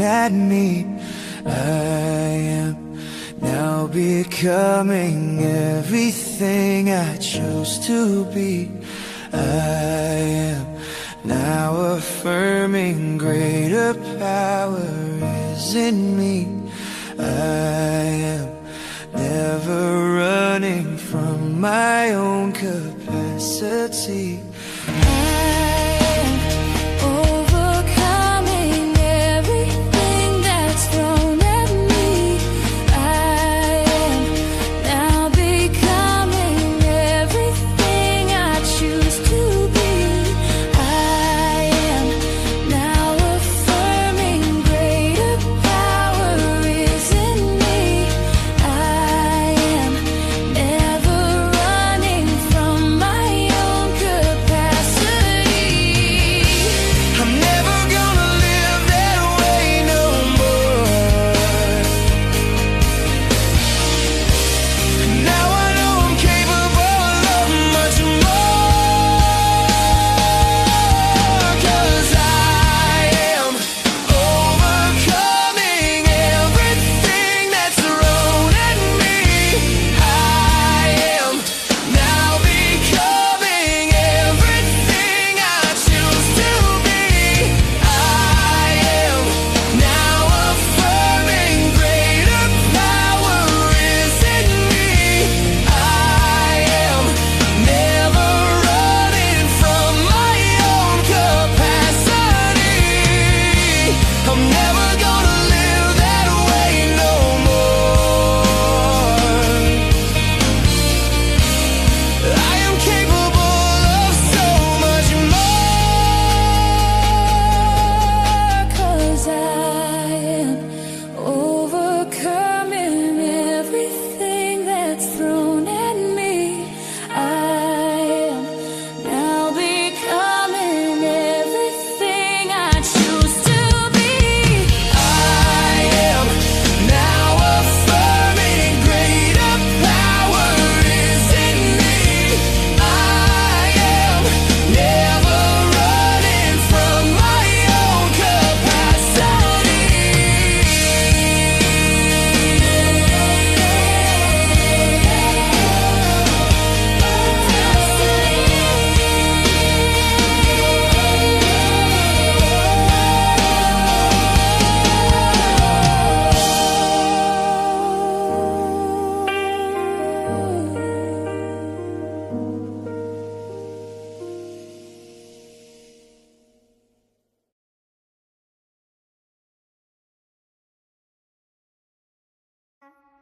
at me. I am now becoming everything I chose to be. I am now affirming greater power is in me. I am never running from my own capacity.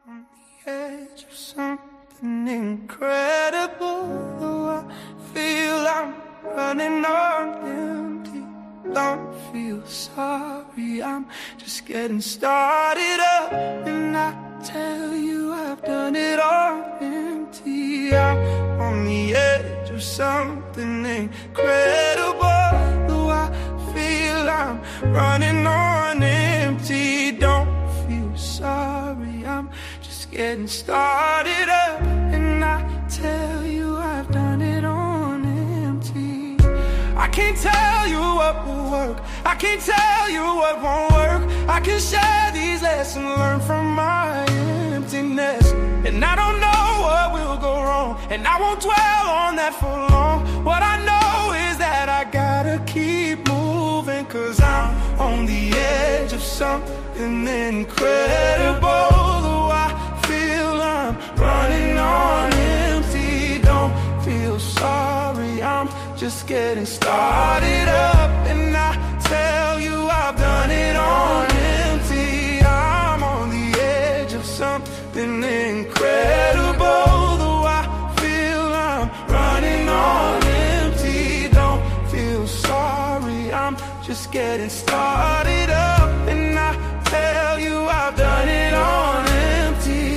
On the edge of something incredible, though I feel I'm running on empty. Don't feel sorry, I'm just getting started up. And I tell you I've done it on empty. I'm on the edge of something incredible, though I feel I'm running on empty. Don't feel sorry, I'm just getting started up. And I tell you I've done it on empty. I can't tell you what will work, I can't tell you what won't work. I can share these lessons learned from my emptiness. And I don't know what will go wrong, and I won't dwell on that for long. What I know is that I gotta keep moving, 'cause I'm on the edge of something incredible, though I feel I'm running on empty. Don't feel sorry, I'm just getting started up. And I tell you I've done it on empty. I'm on the edge of something incredible, though I feel I'm running on empty. Don't feel sorry, I'm just getting started up. And I tell you I've done it on empty.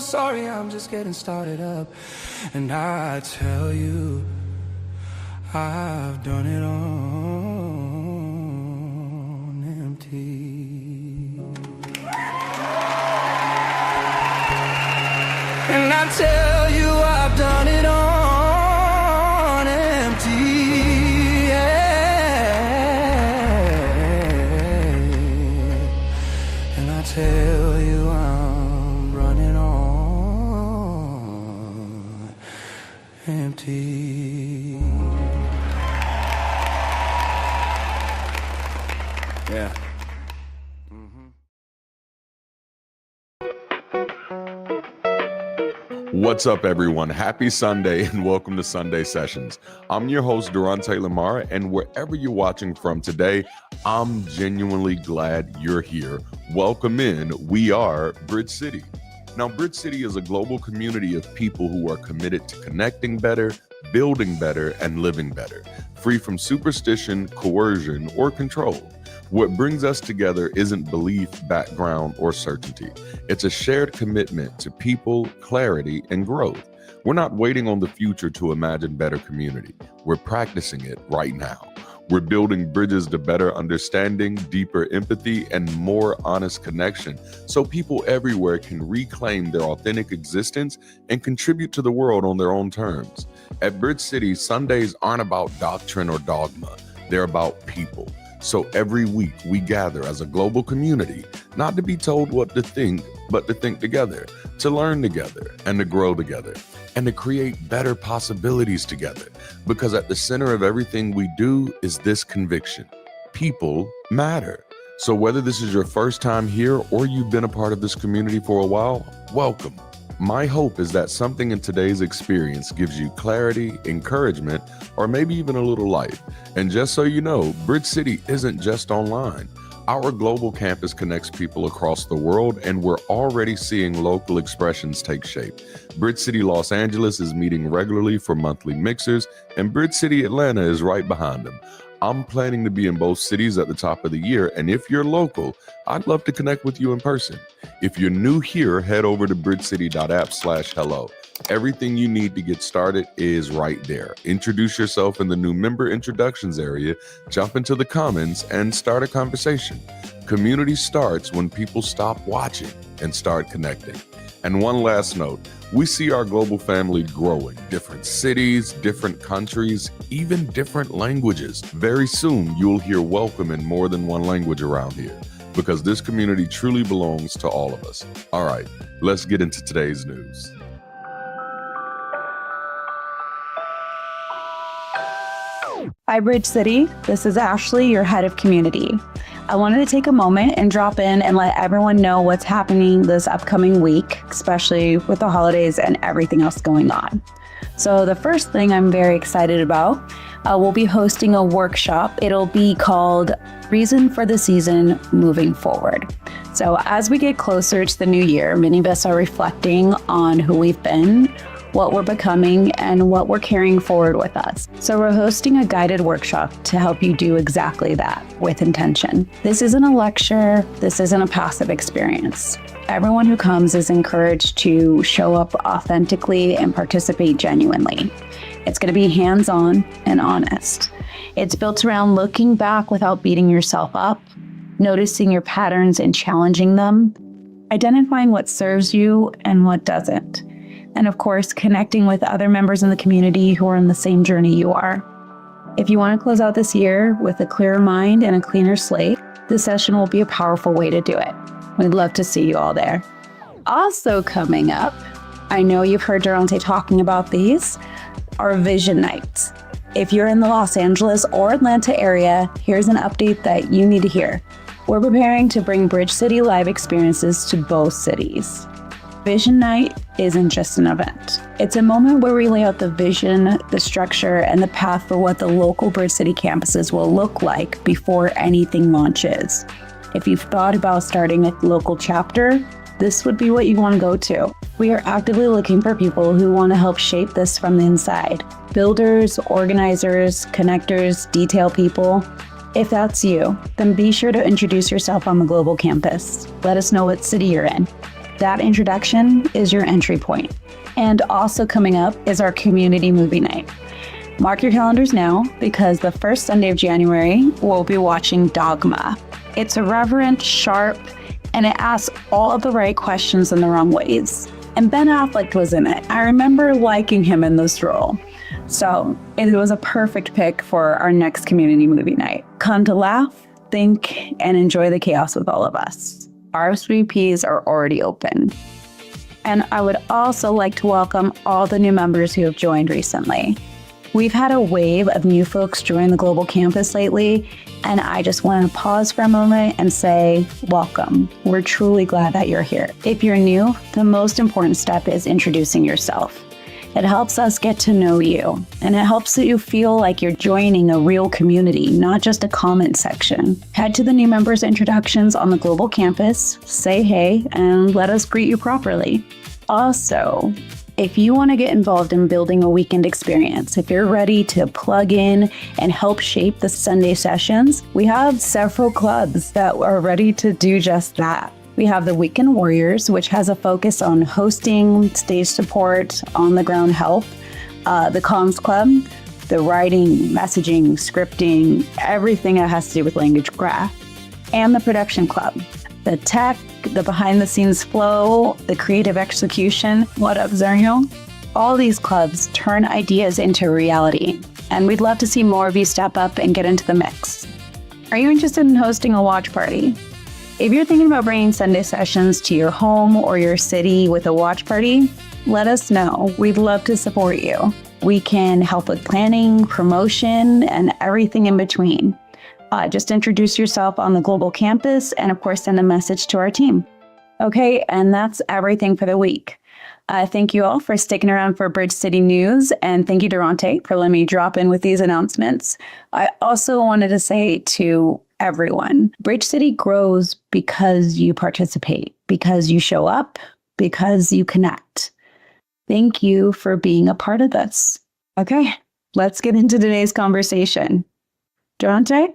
sorry, I'm just getting started up. And I tell you, I've done it on empty. And I tell you, I've done it on empty. Yeah. And I tell you, I'm running on empty. Yeah. What's up, everyone? Happy Sunday and welcome to Sunday Sessions. I'm your host, Durante Lamara, and wherever you're watching from today, I'm genuinely glad you're here. Welcome in. We are Bridge City. Now, Bridge City is a global community of people who are committed to connecting better, building better, and living better, free from superstition, coercion, or control. What brings us together isn't belief, background, or certainty. It's a shared commitment to people, clarity, and growth. We're not waiting on the future to imagine better community. We're practicing it right now. We're building bridges to better understanding, deeper empathy, and more honest connection so people everywhere can reclaim their authentic existence and contribute to the world on their own terms. At Bridge City, Sundays aren't about doctrine or dogma. They're about people. So every week we gather as a global community, not to be told what to think, but to think together, to learn together, and to grow together, and to create better possibilities together. Because at the center of everything we do is this conviction: people matter. So whether this is your first time here or you've been a part of this community for a while, welcome. My hope is that something in today's experience gives you clarity, encouragement, or maybe even a little light. And just so you know, Bridge City isn't just online. Our global campus connects people across the world, and we're already seeing local expressions take shape. Bridge City Los Angeles is meeting regularly for monthly mixers, and Bridge City Atlanta is right behind them. I'm planning to be in both cities at the top of the year, and if you're local, I'd love to connect with you in person. If you're new here, head over to bridgecity.app/hello. Everything you need to get started is right there. Introduce yourself in the new member introductions area, jump into the comments, and start a conversation. Community starts when people stop watching and start connecting. And one last note, we see our global family growing. Different cities, different countries, even different languages. Very soon, you'll hear welcome in more than one language around here, because this community truly belongs to all of us. All right, let's get into today's news. Hi, Bridge City. This is Ashley, your head of community. I wanted to take a moment and drop in and let everyone know what's happening this upcoming week, especially with the holidays and everything else going on. So the first thing I'm very excited about, we'll be hosting a workshop. It'll be called Reason for the Season Moving Forward. So as we get closer to the new year, many of us are reflecting on who we've been, what we're becoming, and what we're carrying forward with us. So we're hosting a guided workshop to help you do exactly that with intention. This isn't a lecture. This isn't a passive experience. Everyone who comes is encouraged to show up authentically and participate genuinely. It's going to be hands-on and honest. It's built around looking back without beating yourself up, noticing your patterns and challenging them, identifying what serves you and what doesn't, and of course, connecting with other members in the community who are on the same journey you are. If you want to close out this year with a clearer mind and a cleaner slate, this session will be a powerful way to do it. We'd love to see you all there. Also coming up, I know you've heard Durante talking about these, are Vision Nights. If you're in the Los Angeles or Atlanta area, here's an update that you need to hear. We're preparing to bring Bridge City live experiences to both cities. Vision Night isn't just an event. It's a moment where we lay out the vision, the structure, and the path for what the local Bridge City campuses will look like before anything launches. If you've thought about starting a local chapter, this would be what you want to go to. We are actively looking for people who want to help shape this from the inside. Builders, organizers, connectors, detail people. If that's you, then be sure to introduce yourself on the global campus. Let us know what city you're in. That introduction is your entry point. And also coming up is our community movie night. Mark your calendars now, because the first Sunday of January, we'll be watching Dogma. It's irreverent, sharp, and it asks all of the right questions in the wrong ways. And Ben Affleck was in it. I remember liking him in this role. So it was a perfect pick for our next community movie night. Come to laugh, think, and enjoy the chaos with all of us. RSVPs are already open. And I would also like to welcome all the new members who have joined recently. We've had a wave of new folks join the global campus lately, and I just want to pause for a moment and say, welcome. We're truly glad that you're here. If you're new, the most important step is introducing yourself. It helps us get to know you, and it helps you feel like you're joining a real community, not just a comment section. Head to the new members introductions on the global campus, say hey, and let us greet you properly. Also, if you want to get involved in building a weekend experience, if you're ready to plug in and help shape the Sunday sessions, we have several clubs that are ready to do just that. We have the Weekend Warriors, which has a focus on hosting, stage support, on-the-ground help, the Comms Club, the writing, messaging, scripting, everything that has to do with language graph, and the Production Club, the tech, the behind-the-scenes flow, the creative execution. What up, Zerno? All these clubs turn ideas into reality, and we'd love to see more of you step up and get into the mix. Are you interested in hosting a watch party? If you're thinking about bringing Sunday sessions to your home or your city with a watch party, let us know. We'd love to support you. We can help with planning, promotion, and everything in between. Just introduce yourself on the global campus and, of course, send a message to our team. Okay, and that's everything for the week. Thank you all for sticking around for Bridge City News, and thank you, Durante, for letting me drop in with these announcements. I also wanted to say to everyone, Bridge City grows because you participate, because you show up, because you connect. Thank you for being a part of this. Okay, let's get into today's conversation. Durante?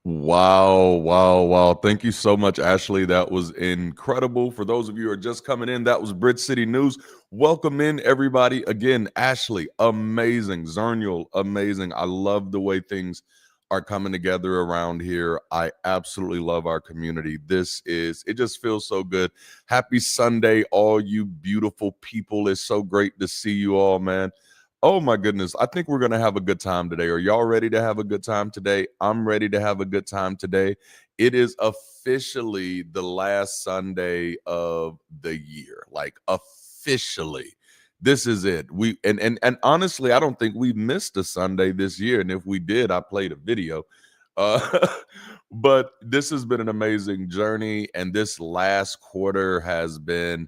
Wow. Thank you so much, Ashley. That was incredible. For those of you who are just coming in, that was Bridge City News. Welcome in, everybody. Again, Ashley, amazing. Zernial, amazing. I love the way things are coming together around here. I absolutely love our community. It just feels so good. Happy Sunday, all you beautiful people. It's so great to see you all, man. Oh my goodness. I think we're going to have a good time today. Are y'all ready to have a good time today? I'm ready to have a good time today. It is officially the last Sunday of the year. Like officially. This is it. And honestly, I don't think we missed a Sunday this year. And if we did, I played a video. But this has been an amazing journey. And this last quarter has been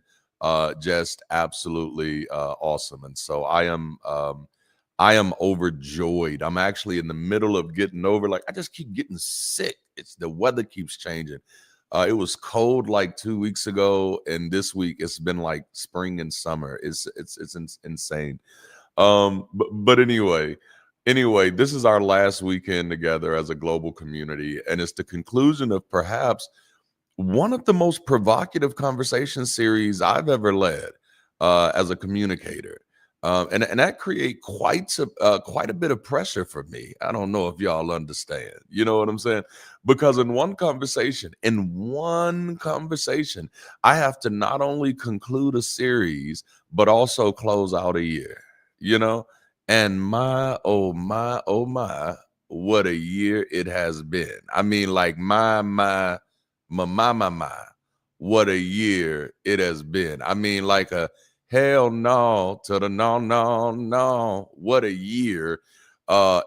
just absolutely awesome. And so I am overjoyed. I'm actually in the middle of getting over, like, I just keep getting sick. It's the weather keeps changing. It was cold like 2 weeks ago, and this week it's been like spring and summer. It's insane. But anyway, this is our last weekend together as a global community, and it's the conclusion of perhaps one of the most provocative conversation series I've ever led as a communicator. And that create quite a bit of pressure for me. I don't know if y'all understand. You know what I'm saying? Because in one conversation, I have to not only conclude a series, but also close out a year, you know? And my, what a year it has been. I mean, like my, what a year it has been. I mean, like a hell no to the no. What a year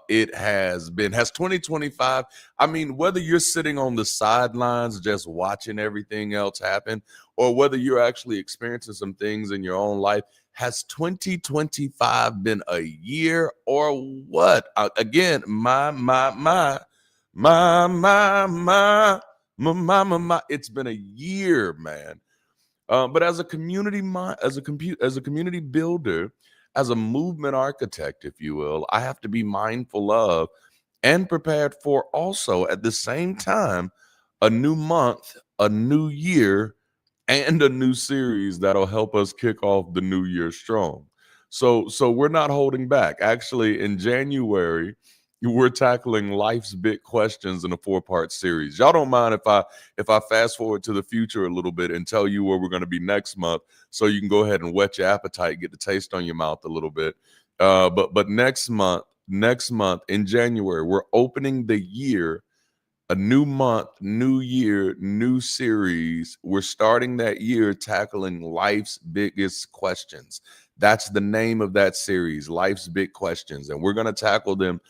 it has been. Has 2025, I mean, whether you're sitting on the sidelines just watching everything else happen, or whether you're actually experiencing some things in your own life, has 2025 been a year or what? Again, my, it's been a year, man. But as a community builder, as a movement architect, if you will, I have to be mindful of and prepared for also at the same time a new month, a new year, and a new series that'll help us kick off the new year strong. So we're not holding back. Actually, in January, we're tackling life's big questions in a 4-part series. Y'all don't mind if I fast forward to the future a little bit and tell you where we're going to be next month, so you can go ahead and whet your appetite, get the taste on your mouth a little bit. But next month in January, we're opening the year, a new month, new year, new series. We're starting that year tackling life's biggest questions. That's the name of that series, Life's Big Questions. And we're going to tackle them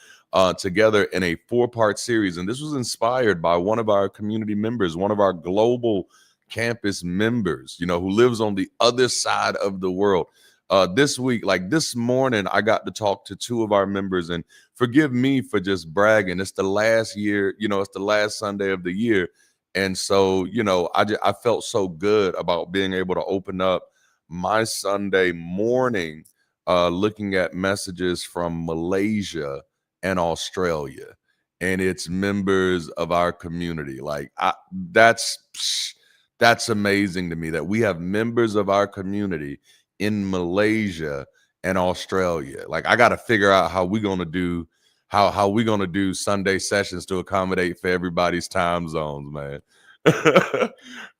together in a 4-part series. And this was inspired by one of our community members, one of our global campus members, who lives on the other side of the world. This week, like this morning, I got to talk to 2 of our members, and forgive me for just bragging. It's the last year, it's the last Sunday of the year. And so, I felt so good about being able to open up my Sunday morning looking at messages from Malaysia and Australia, and it's members of our community. Like that's amazing to me that we have members of our community in Malaysia and Australia. Like, I got to figure out how we're going to do Sunday sessions to accommodate for everybody's time zones, man.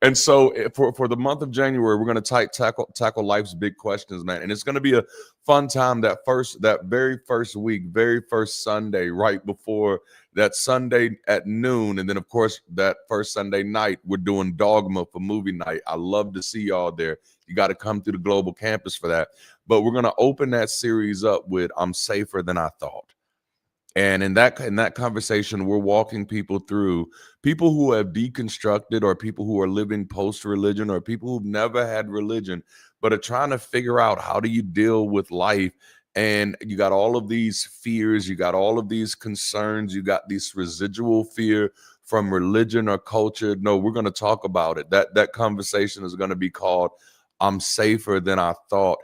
And so for the month of January, we're going to tackle life's big questions, man. And it's going to be a fun time that very first week, very first Sunday, right before that Sunday at noon. And then, of course, that first Sunday night, we're doing Dogma for movie night. I love to see y'all there. You got to come to the global campus for that. But we're going to open that series up with I'm Safer Than I Thought. And in that conversation, we're walking people through, people who have deconstructed, or people who are living post-religion, or people who've never had religion, but are trying to figure out, how do you deal with life? And you got all of these fears, you got all of these concerns, you got this residual fear from religion or culture. No, we're going to talk about it. That conversation is going to be called I'm Safer Than I Thought.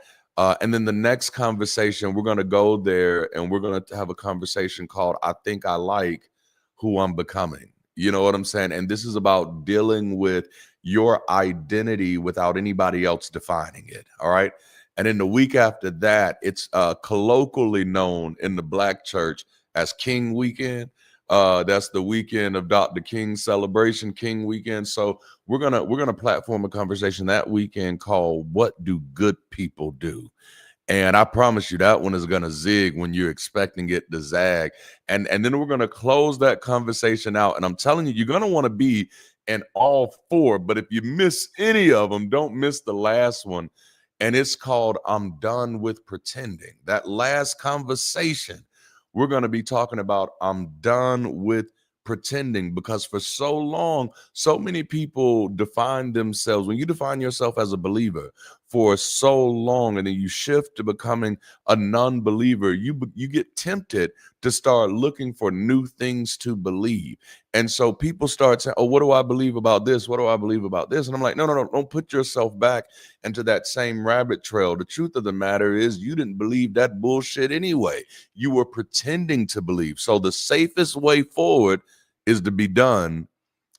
And then the next conversation, we're going to go there and we're going to have a conversation called I Think I Like Who I'm Becoming. You know what I'm saying? And this is about dealing with your identity without anybody else defining it. All right. And then the week after that, it's colloquially known in the Black church as King Weekend. That's the weekend of Dr. King's celebration, King Weekend. So we're gonna platform a conversation that weekend called "What Do Good People Do?" And I promise you that one is gonna zig when you're expecting it to zag. And then we're gonna close that conversation out. And I'm telling you, you're gonna want to be in all 4. But if you miss any of them, don't miss the last one. And it's called I'm Done With Pretending. That last conversation, we're going to be talking about I'm done with pretending, because for so long, so many people define themselves. When you define yourself as a believer for so long, and then you shift to becoming a non-believer, you get tempted to start looking for new things to believe. And so people start saying, oh, what do I believe about this? What do I believe about this? And I'm like, no, don't put yourself back into that same rabbit trail. The truth of the matter is you didn't believe that bullshit anyway. You were pretending to believe. So the safest way forward is to be done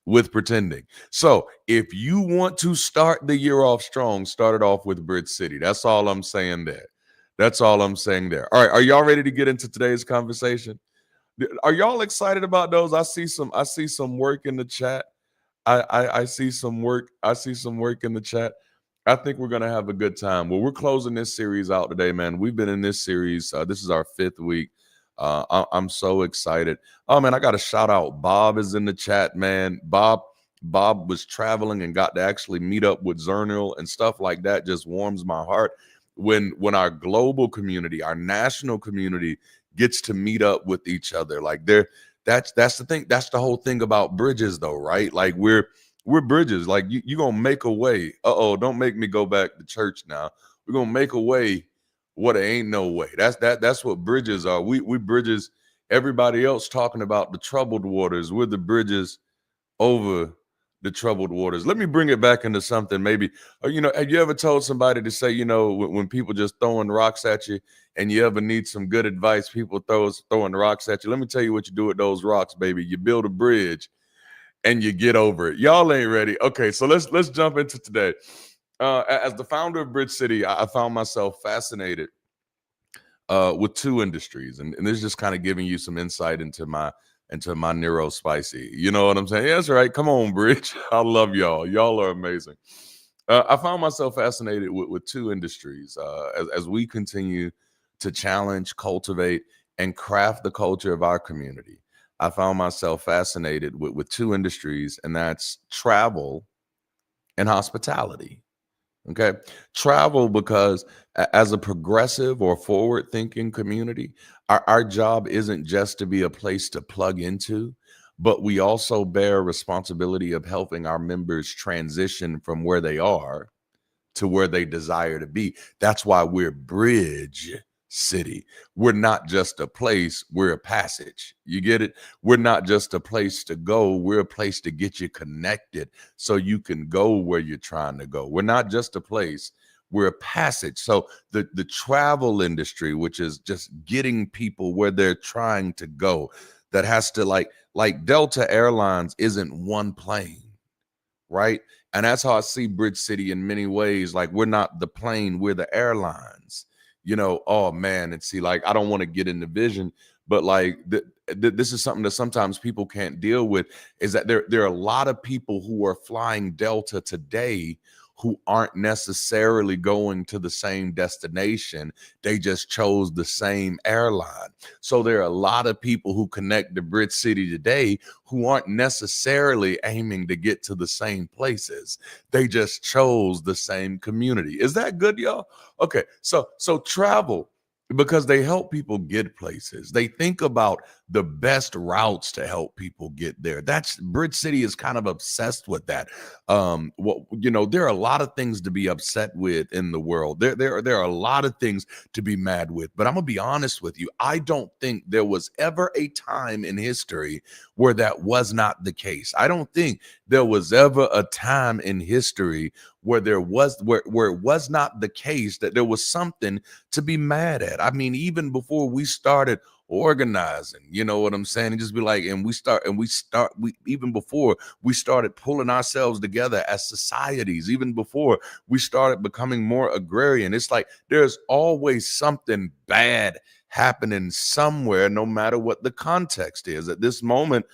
with pretending. So if you want to start the year off strong, start it off with Bridge City. That's all I'm saying there. That's all I'm saying there. All right, are y'all ready to get into today's conversation? Are y'all excited about those? I see some work in the chat. I see some work. I see some work in the chat. I think we're gonna have a good time. Well, we're closing this series out today, man. We've been in this series. This is our 5th week. I'm so excited. Oh man, I got to shout out. Bob is in the chat, man. Bob was traveling and got to actually meet up with Zernil and stuff like that. Just warms my heart when our global community, our national community, gets to meet up with each other. Like that's the thing. That's the whole thing about bridges, though, right? Like we're bridges. Like you gonna make a way. Don't make me go back to church now. We're gonna make a way. What ain't no way. That's what bridges are. We bridges. Everybody else talking about the troubled waters. We're the bridges over the troubled waters. Let me bring it back into something. Maybe have you ever told somebody to say, when people just throwing rocks at you, and you ever need some good advice, people throwing rocks at you. Let me tell you what you do with those rocks, baby. You build a bridge. and you get over it. Y'all ain't ready. Okay, so let's jump into today. As the founder of Bridge City, I found myself fascinated with two industries, and this is just kind of giving you some insight into my neuro spicy. You know what I'm saying? Yeah, that's right. Come on, Bridge. I love y'all. Y'all are amazing. I found myself fascinated with two industries as we continue to challenge, cultivate, and craft the culture of our community. I found myself fascinated with two industries, and that's travel and hospitality. Okay. Travel, because as a progressive or forward thinking community, our job isn't just to be a place to plug into, but we also bear responsibility of helping our members transition from where they are to where they desire to be. That's why we're Bridge City. We're not just a place, we're a passage. You get it? We're not just a place to go, we're a place to get you connected so you can go where you're trying to go. We're not just a place, we're a passage. So the travel industry, which is just getting people where they're trying to go, that has to like Delta Airlines isn't one plane, right? And that's how I see Bridge City in many ways. Like, we're not the plane, we're the airlines. Oh man, and see, like, I don't want to get into vision, but like this is something that sometimes people can't deal with, is that there are a lot of people who are flying Delta today who aren't necessarily going to the same destination. They just chose the same airline. So there are a lot of people who connect to Bridge City today who aren't necessarily aiming to get to the same places. They just chose the same community. Is that good, y'all? Okay, so travel, because they help people get places. They think about the best routes to help people get there. That's Bridge City is kind of obsessed with that. There are a lot of things to be upset with in the world. There are a lot of things to be mad with. But I'm gonna be honest with you. I don't think there was ever a time in history where that was not the case. I don't think there was ever a time in history where it was not the case that there was something to be mad at. I mean, even before we started organizing, you know what I'm saying? And just be like, even before we started pulling ourselves together as societies, even before we started becoming more agrarian, it's like there's always something bad happening somewhere, no matter what the context is. At this moment,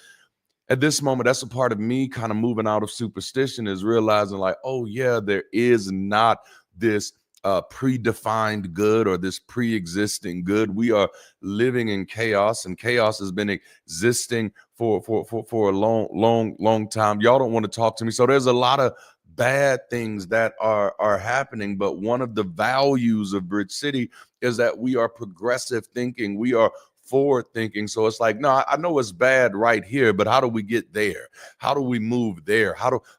that's a part of me kind of moving out of superstition, is realizing like, oh yeah, there is not this predefined good or this pre-existing good. We are living in chaos, and chaos has been existing for a long time. Y'all don't want to talk to me. So there's a lot of bad things that are happening, but one of the values of Bridge City is that we are progressive thinking. We are forward thinking. So it's like, no, I know it's bad right here, but how do we get there? How do we move there?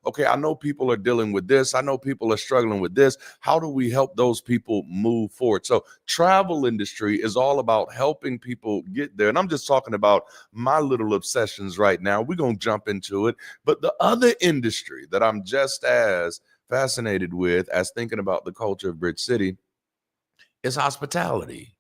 Okay, I know people are dealing with this. I know people are struggling with this. How do we help those people move forward? So travel industry is all about helping people get there. And I'm just talking about my little obsessions right now. We're going to jump into it. But the other industry that I'm just as fascinated with as thinking about the culture of Bridge City is hospitality.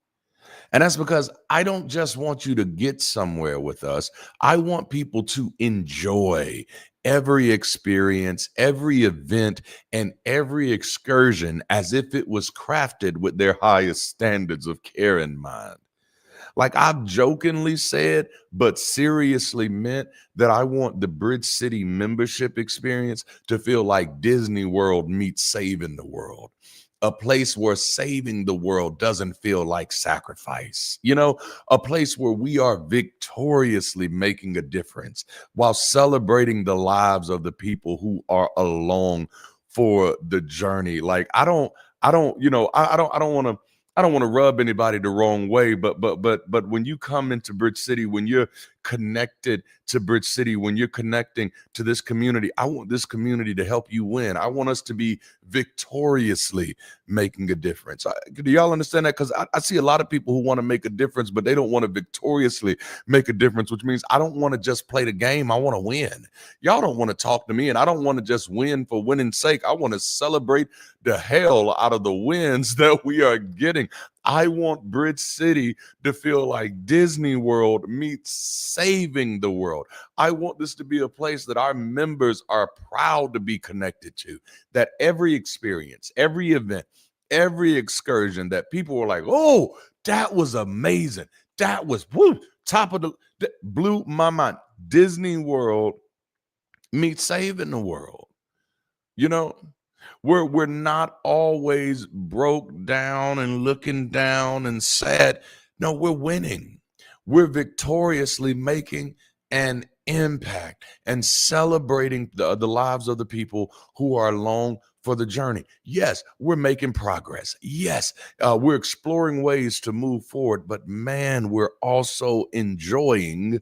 And that's because I don't just want you to get somewhere with us. I want people to enjoy every experience, every event, and every excursion as if it was crafted with their highest standards of care in mind. Like I've jokingly said, but seriously meant, that I want the Bridge City membership experience to feel like Disney World meets Saving the World. A place where saving the world doesn't feel like sacrifice, a place where we are victoriously making a difference while celebrating the lives of the people who are along for the journey. Like I don't want to rub anybody the wrong way, but when you come into Bridge City, when you're connected to Bridge City, when you're connecting to this community, I want this community to help you win. I want us to be victoriously making a difference. Do y'all understand that? Because I see a lot of people who want to make a difference, but they don't want to victoriously make a difference, which means I don't want to just play the game. I want to win. Y'all don't want to talk to me, and I don't want to just win for winning's sake. I want to celebrate the hell out of the wins that we are getting. I want Bridge City to feel like Disney World meets saving the world. I want this to be a place that our members are proud to be connected to, that every experience, every event, every excursion, that people were like, oh, that was amazing. That was woo, top of the, that blew my mind. Disney World meets saving the world. You know, we're not always broke down and looking down and sad. No, we're winning. We're victoriously making an impact and celebrating the lives of the people who are along for the journey. Yes, we're making progress. Yes, we're exploring ways to move forward, but man, we're also enjoying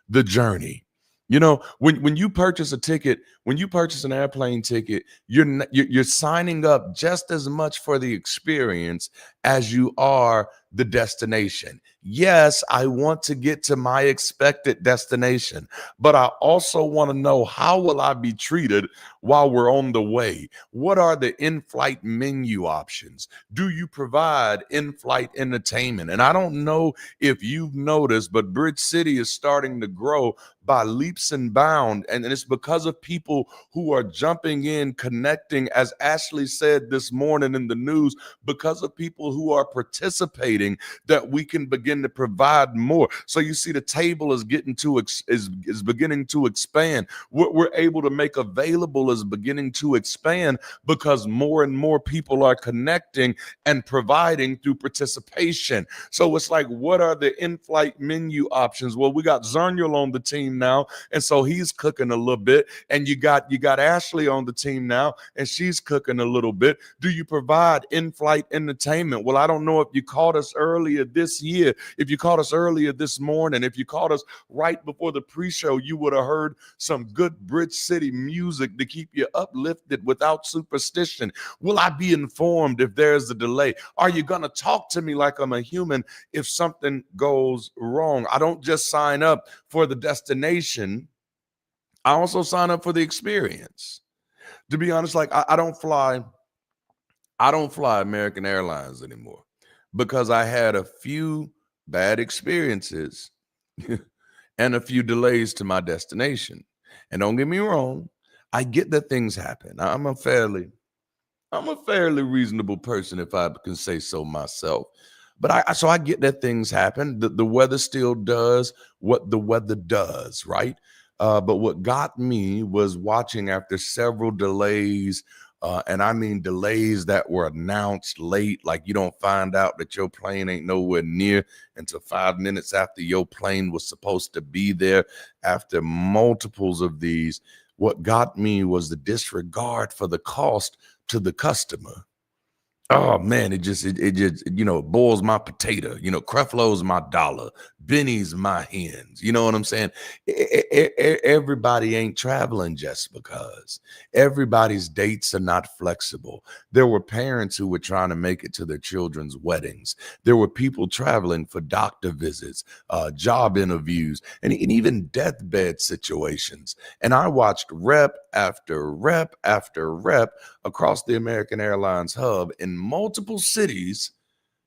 the journey. You know, when you purchase a ticket, when you purchase an airplane ticket, you're signing up just as much for the experience as you are the destination. Yes, I want to get to my expected destination, but I also want to know, how will I be treated while we're on the way? What are the in-flight menu options? Do you provide in-flight entertainment? And I don't know if you've noticed, but Bridge City is starting to grow by leaps and bounds. And it's because of people who are jumping in, connecting, as Ashley said this morning in the news, because of people who are participating, that we can begin to provide more. So you see, the table is getting to is beginning to expand. What we're able to make available is beginning to expand, because more and more people are connecting and providing through participation. So it's like, what are the in-flight menu options? Well, we got Zernial on the team now, and so he's cooking a little bit. And you got Ashley on the team now, and she's cooking a little bit. Do you provide in-flight entertainment? Well, I don't know if you caught us earlier this year, if you caught us earlier this morning, if you caught us right before the pre-show, you would have heard some good Bridge City music to keep you uplifted without superstition. Will I be informed if there's a delay? Are you going to talk to me like I'm a human if something goes wrong? I don't just sign up for the destination, I also sign up for the experience. To be honest, like I don't fly American Airlines anymore, because I had a few bad experiences and a few delays to my destination. And don't get me wrong, I get that things happen. I'm a fairly reasonable person, if I can say so myself. But I get that things happen. The weather still does what the weather does, right? But what got me was watching, after several delays, and I mean delays that were announced late, like you don't find out that your plane ain't nowhere near until 5 minutes after your plane was supposed to be there. After multiples of these, what got me was the disregard for the cost to the customer. Oh man, it just boils my potato. Creflo's my dollar, Benny's my hens. You know what I'm saying? Everybody ain't traveling just because. Everybody's dates are not flexible. There were parents who were trying to make it to their children's weddings. There were people traveling for doctor visits, job interviews, and even deathbed situations. And I watched rep after rep after rep across the American Airlines hub in multiple cities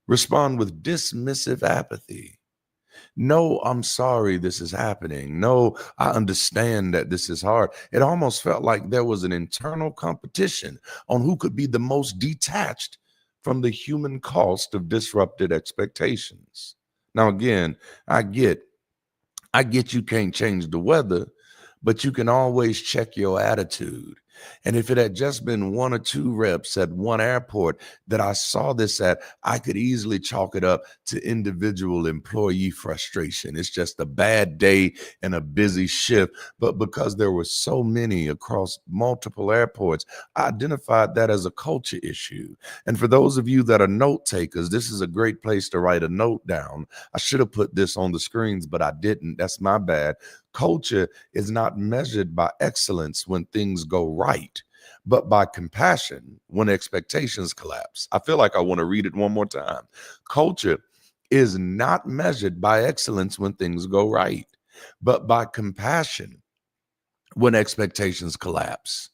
respond with dismissive apathy. No, I'm sorry this is happening. No, I understand that this is hard. It almost felt like there was an internal competition on who could be the most detached from the human cost of disrupted expectations. Now, again, I get you can't change the weather, but you can always check your attitude. And if it had just been one or two reps at one airport that I saw this at, I could easily chalk it up to individual employee frustration. It's just a bad day and a busy shift. But because there were so many across multiple airports, I identified that as a culture issue. And for those of you that are note takers, this is a great place to write a note down. I should have put this on the screens, but I didn't. That's my bad. Culture is not measured by excellence when things go right, but by compassion when expectations collapse. I feel like I want to read it one more time. Culture is not measured by excellence when things go right, but by compassion when expectations collapse.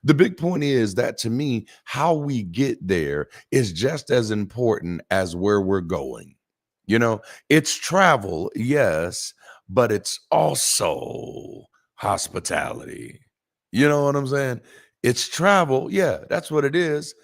The big point is that to me, how we get there is just as important as where we're going. You know, it's travel, yes, but it's also hospitality. You know what I'm saying? It's travel, yeah, that's what it is,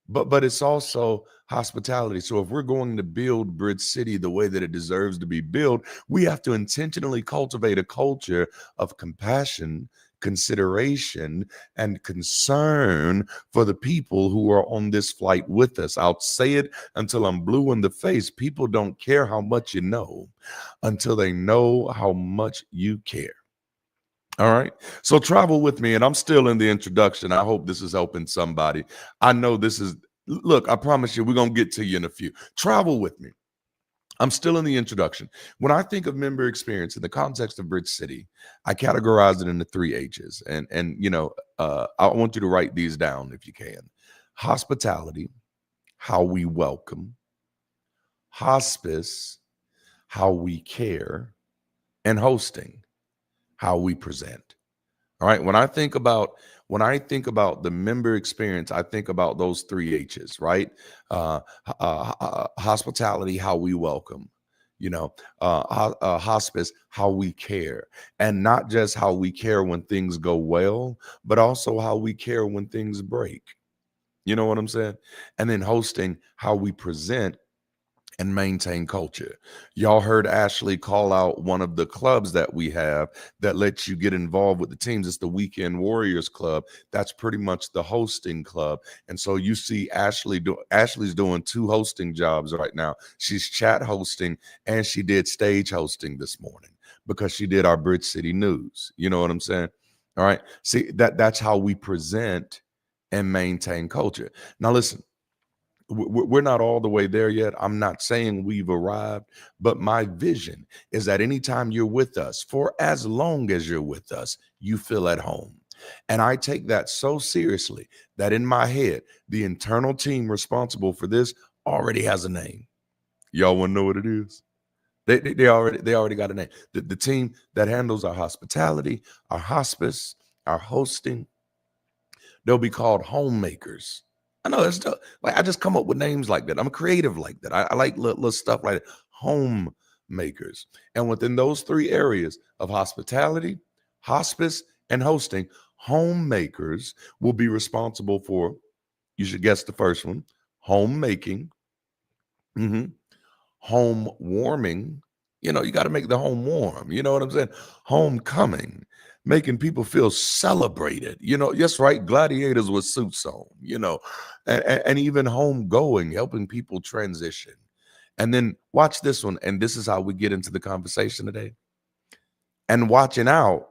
but it's also hospitality. So if we're going to build Bridge City the way that it deserves to be built, we have to intentionally cultivate a culture of compassion, consideration, and concern for the people who are on this flight with us. I'll say it until I'm blue in the face. People don't care how much you know until they know how much you care. All right. So travel with me, and I'm still in the introduction. I hope this is helping somebody. I know this is, look, I promise you, we're going to get to you in a few. Travel with me. I'm still in the introduction. When I think of member experience in the context of Bridge City, I categorize it into three H's. And I want you to write these down if you can. Hospitality, how we welcome. Hospice, how we care. And hosting, how we present. All right. When I think about the member experience, I think about those three H's, right? Uh, Hospitality, how we welcome, hospice, how we care, and not just how we care when things go well, but also how we care when things break. You know what I'm saying? And then hosting, how we present and maintain culture. Y'all heard Ashley call out one of the clubs that we have that lets you get involved with the teams. It's the Weekend Warriors Club. That's pretty much the hosting club. And so you see Ashley's doing two hosting jobs right now. She's chat hosting and she did stage hosting this morning because she did our Bridge City News. You know what I'm saying? All right. See, that's how we present and maintain culture. Now listen, we're not all the way there yet. I'm not saying we've arrived, but my vision is that anytime you're with us, for as long as you're with us, you feel at home. And I take that so seriously that in my head, the internal team responsible for this already has a name. Y'all want to know what it is? They already got a name. The team that handles our hospitality, our hospice, our hosting, they'll be called homemakers. I know that's like I just come up with names like that. I'm creative like that. I like little stuff like that. Homemakers. And within those three areas of hospitality, hospice, and hosting, homemakers will be responsible for, you should guess the first one, homemaking, home warming. You got to make the home warm. You know what I'm saying? Homecoming, making people feel celebrated. Yes, right. Gladiators with suits on, and even home going, helping people transition. And then watch this one. And this is how we get into the conversation today. And watching out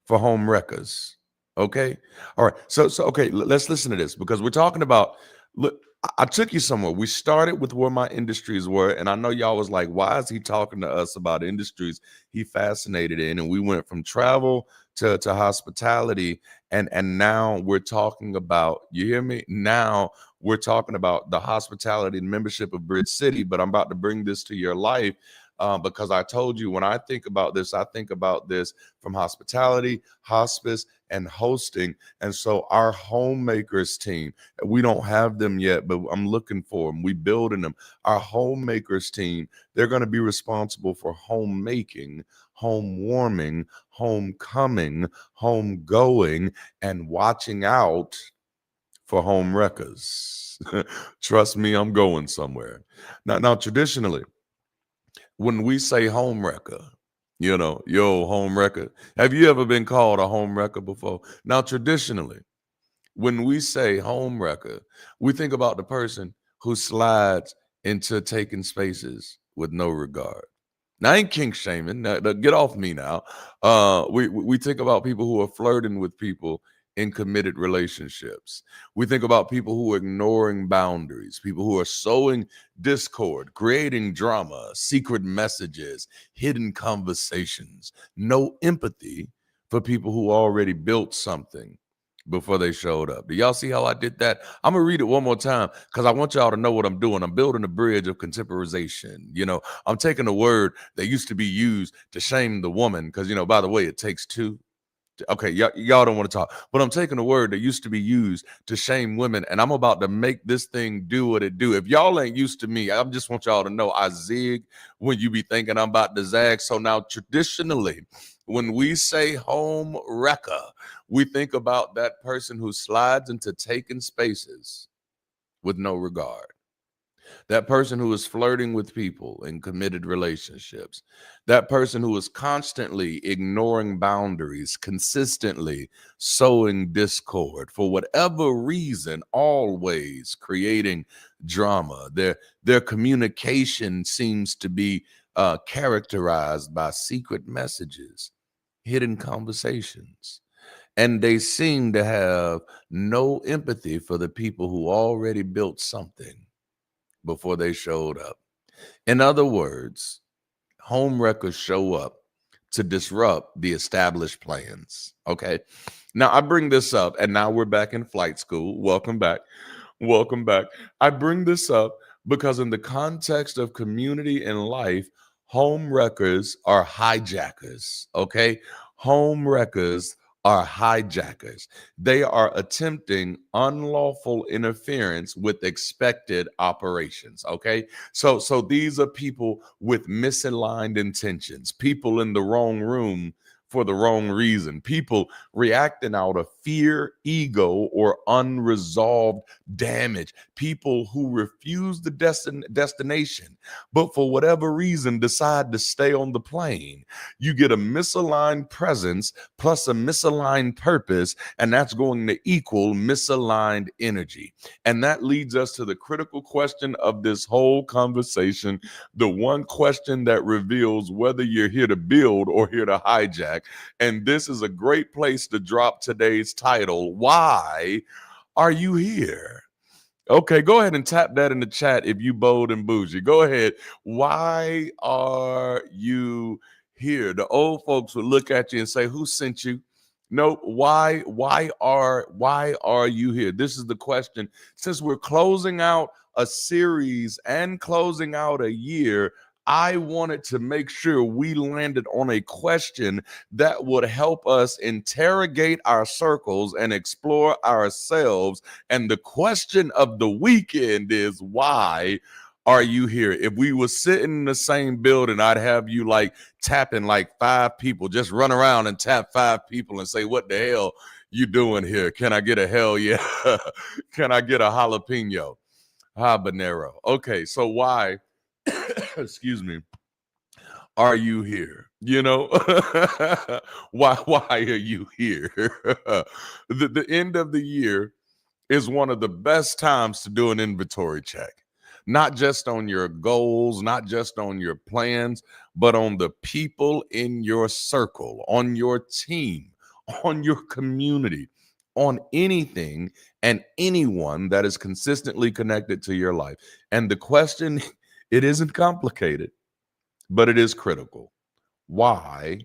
for home wreckers. Okay. All right. So okay, let's listen to this because we're talking about, look, I took you somewhere. We started with where my industries were, and I know y'all was like, why is he talking to us about industries he fascinated in? And we went from travel to hospitality, and now we're talking about, you hear me? Now we're talking about the hospitality and membership of Bridge City, but I'm about to bring this to your life. Because I told you when I think about this from hospitality, hospice, and hosting. And so our homemakers team, we don't have them yet, but I'm looking for them. We building them. Our homemakers team, they're going to be responsible for homemaking, home warming, homecoming, home going, and watching out for home wreckers. Trust me, I'm going somewhere. Now, traditionally, when we say home wrecker, yo, home wrecker. Have you ever been called a home wrecker before? Now, traditionally, when we say home wrecker, we think about the person who slides into taking spaces with no regard. Now, I ain't kink shaming. Now, get off me now. We think about people who are flirting with people in committed relationships. We think about people who are ignoring boundaries, people who are sowing discord, creating drama, secret messages, hidden conversations, no empathy for people who already built something before they showed up. Do y'all see how I did that? I'm gonna read it one more time because I want y'all to know what I'm doing. I'm building a bridge of contemporization. I'm taking a word that used to be used to shame the woman because, by the way, it takes two Okay, y'all don't want to talk, but I'm taking a word that used to be used to shame women, and I'm about to make this thing do what it do. If y'all ain't used to me, I just want y'all to know I zig when you be thinking I'm about to zag. So now, traditionally, when we say home wrecker, we think about that person who slides into taken spaces with no regard. That person who is flirting with people in committed relationships, that person who is constantly ignoring boundaries, consistently sowing discord for whatever reason, always creating drama. Their communication seems to be characterized by secret messages, hidden conversations, and they seem to have no empathy for the people who already built something before they showed up. In other words, home wreckers show up to disrupt the established plans. Okay. Now I bring this up, and now we're back in flight school. Welcome back. Welcome back. I bring this up because, in the context of community and life, home wreckers are hijackers. Okay. Home wreckers are hijackers. They are attempting unlawful interference with expected operations. Okay. So these are people with misaligned intentions, people in the wrong room for the wrong reason, people reacting out of fear, ego, or unresolved damage, people who refuse the destination, but for whatever reason decide to stay on the plane. You get a misaligned presence plus a misaligned purpose, and that's going to equal misaligned energy. And that leads us to the critical question of this whole conversation, the one question that reveals whether you're here to build or here to hijack. And this is a great place to drop today's title. Why are you here? Okay, go ahead and tap that in the chat if you bold and bougie. Go ahead. Why are you here? The old folks would look at you and say, "Who sent you?" Nope. Why are you here? This is the question. Since we're closing out a series and closing out a year, I wanted to make sure we landed on a question that would help us interrogate our circles and explore ourselves. And the question of the weekend is, why are you here? If we were sitting in the same building, I'd have you like tapping like 5 people, just run around and tap 5 people and say, "What the hell you doing here? Can I get a hell yeah?" Can I get a jalapeno? Habanero. Okay, so why, excuse me, are you here? You know, why are you here? The end of the year is one of the best times to do an inventory check, not just on your goals, not just on your plans, but on the people in your circle, on your team, on your community, on anything and anyone that is consistently connected to your life. And the question, it isn't complicated, but it is critical. Why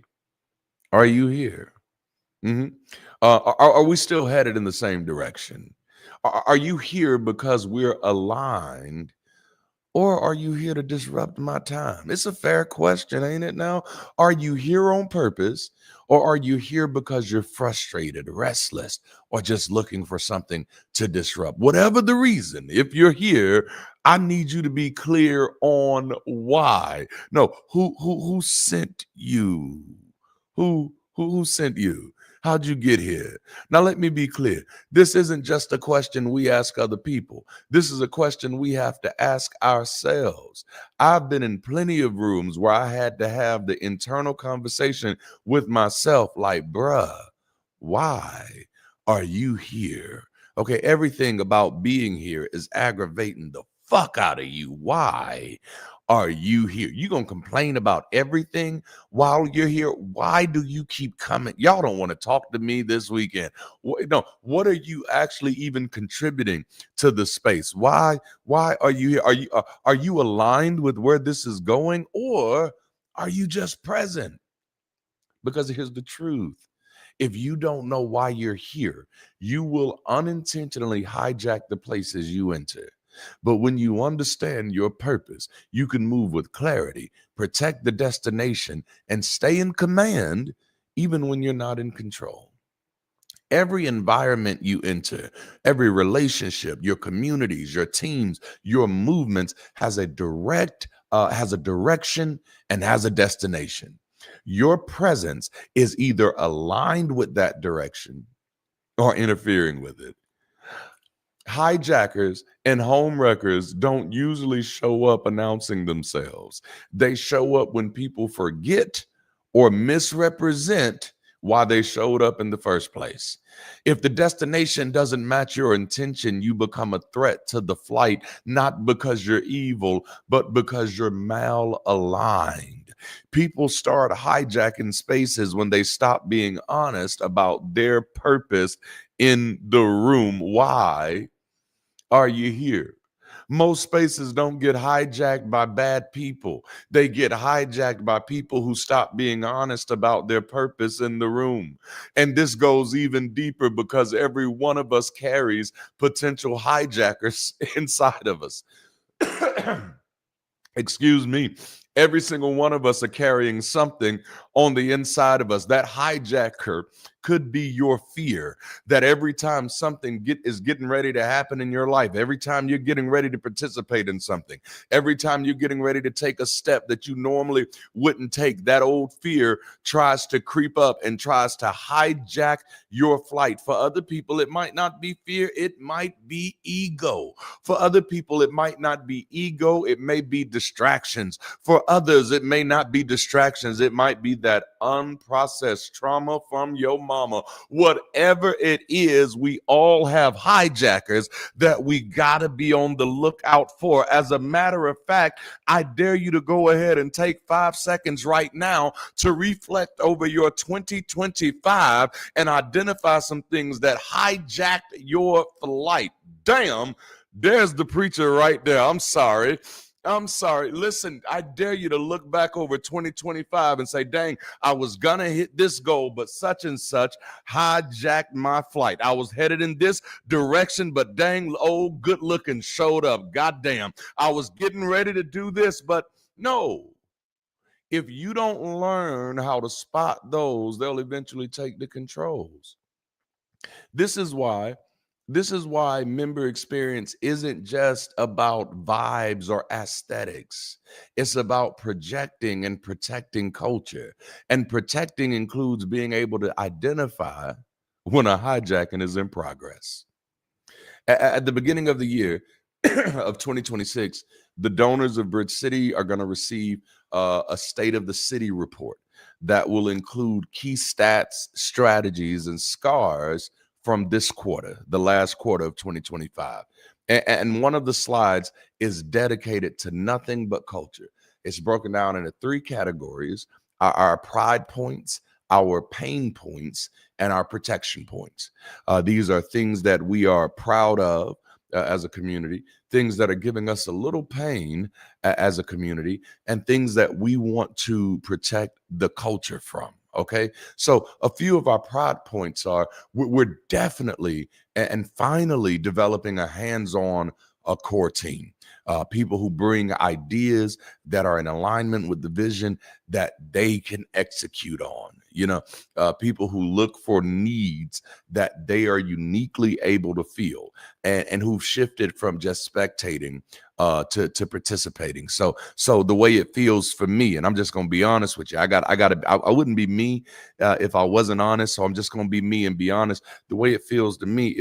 are you here? Mhm. Are we still headed in the same direction? Are you here because we're aligned, or are you here to disrupt my time? It's a fair question, ain't it now? Are you here on purpose, or are you here because you're frustrated, restless, or just looking for something to disrupt? Whatever the reason, if you're here, I need you to be clear on why. No, who sent you? Who sent you? How'd you get here? Now let me be clear. This isn't just a question we ask other people. This is a question we have to ask ourselves. I've been in plenty of rooms where I had to have the internal conversation with myself, like, bruh, why are you here? Okay, everything about being here is aggravating the fuck out of you. Why are you here? You gonna complain about everything while you're here? Why do you keep coming? Y'all don't want to talk to me this weekend. No, what are you actually even contributing to the space? Why are you here? Are you aligned with where this is going, or are you just present? Because here's the truth. If you don't know why you're here, you will unintentionally hijack the places you enter. But when you understand your purpose, you can move with clarity, protect the destination, and stay in command even when you're not in control. Every environment you enter, every relationship, your communities, your teams, your movements has a direction and has a destination. Your presence is either aligned with that direction or interfering with it. Hijackers and home wreckers don't usually show up announcing themselves. They show up when people forget or misrepresent why they showed up in the first place. If the destination doesn't match your intention, you become a threat to the flight, not because you're evil, but because you're malaligned. People start hijacking spaces when they stop being honest about their purpose in the room. Why are you here? Most spaces don't get hijacked by bad people. They get hijacked by people who stop being honest about their purpose in the room. And this goes even deeper because every one of us carries potential hijackers inside of us. Excuse me. Every single one of us are carrying something on the inside of us. That hijacker could be your fear that every time something is getting ready to happen in your life, every time you're getting ready to participate in something, every time you're getting ready to take a step that you normally wouldn't take, that old fear tries to creep up and tries to hijack your flight. For other people, it might not be fear, it might be ego. For other people, it might not be ego, it may be distractions. For others, it may not be distractions, it might be that unprocessed trauma from your mama. Whatever it is, we all have hijackers that we gotta be on the lookout for. As a matter of fact, I dare you to go ahead and take 5 seconds right now to reflect over your 2025 and identify some things that hijacked your flight. Damn, there's the preacher right there. I'm sorry. Listen, I dare you to look back over 2025 and say, dang, I was going to hit this goal, but such and such hijacked my flight. I was headed in this direction, but dang, old good looking showed up. Goddamn, I was getting ready to do this, but no. If you don't learn how to spot those, they'll eventually take the controls. This is why member experience isn't just about vibes or aesthetics. It's about projecting and protecting culture. And protecting includes being able to identify when a hijacking is in progress. At the beginning of the year of 2026, the donors of Bridge City are going to receive a State of the City report that will include key stats, strategies, and scars from this quarter, the last quarter of 2025. And one of the slides is dedicated to nothing but culture. It's broken down into 3 categories: our pride points, our pain points, and our protection points. These are things that we are proud of as a community, things that are giving us a little pain as a community, and things that we want to protect the culture from. Okay, so a few of our pride points are we're definitely and finally developing a hands-on a core team, people who bring ideas that are in alignment with the vision that they can execute on. People who look for needs that they are uniquely able to feel, and who've shifted from just spectating to participating. So the way it feels for me, and I'm just gonna be honest with you, I wouldn't be me if I wasn't honest. So I'm just gonna be me and be honest. The way it feels to me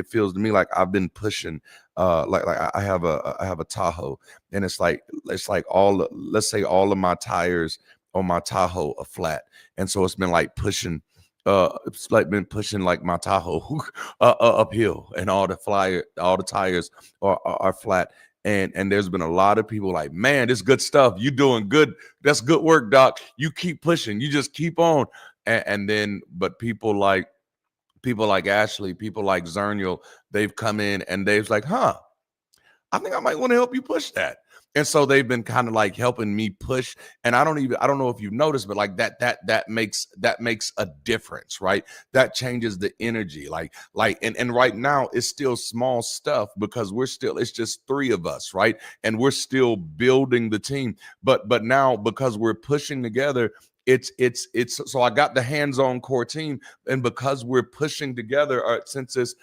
like I've been pushing. Like I have a Tahoe, and it's like let's say all of my tires on my Tahoe are flat, and so it's been like pushing. It's like been pushing like my Tahoe uphill, and all the tires are flat. And there's been a lot of people like, man, this good stuff. You doing good. That's good work, Doc. You keep pushing. You just keep on. And then, but people like Ashley, people like Zernial, they've come in and they've like, I think I might want to help you push that. And so they've been kind of like helping me push. And I don't know if you've noticed, but like that makes a difference, right? That changes the energy. And right now it's still small stuff because it's just 3 of us, right? And we're still building the team. But now because we're pushing together, It's so I got the hands-on core team, and because we're pushing together, since it's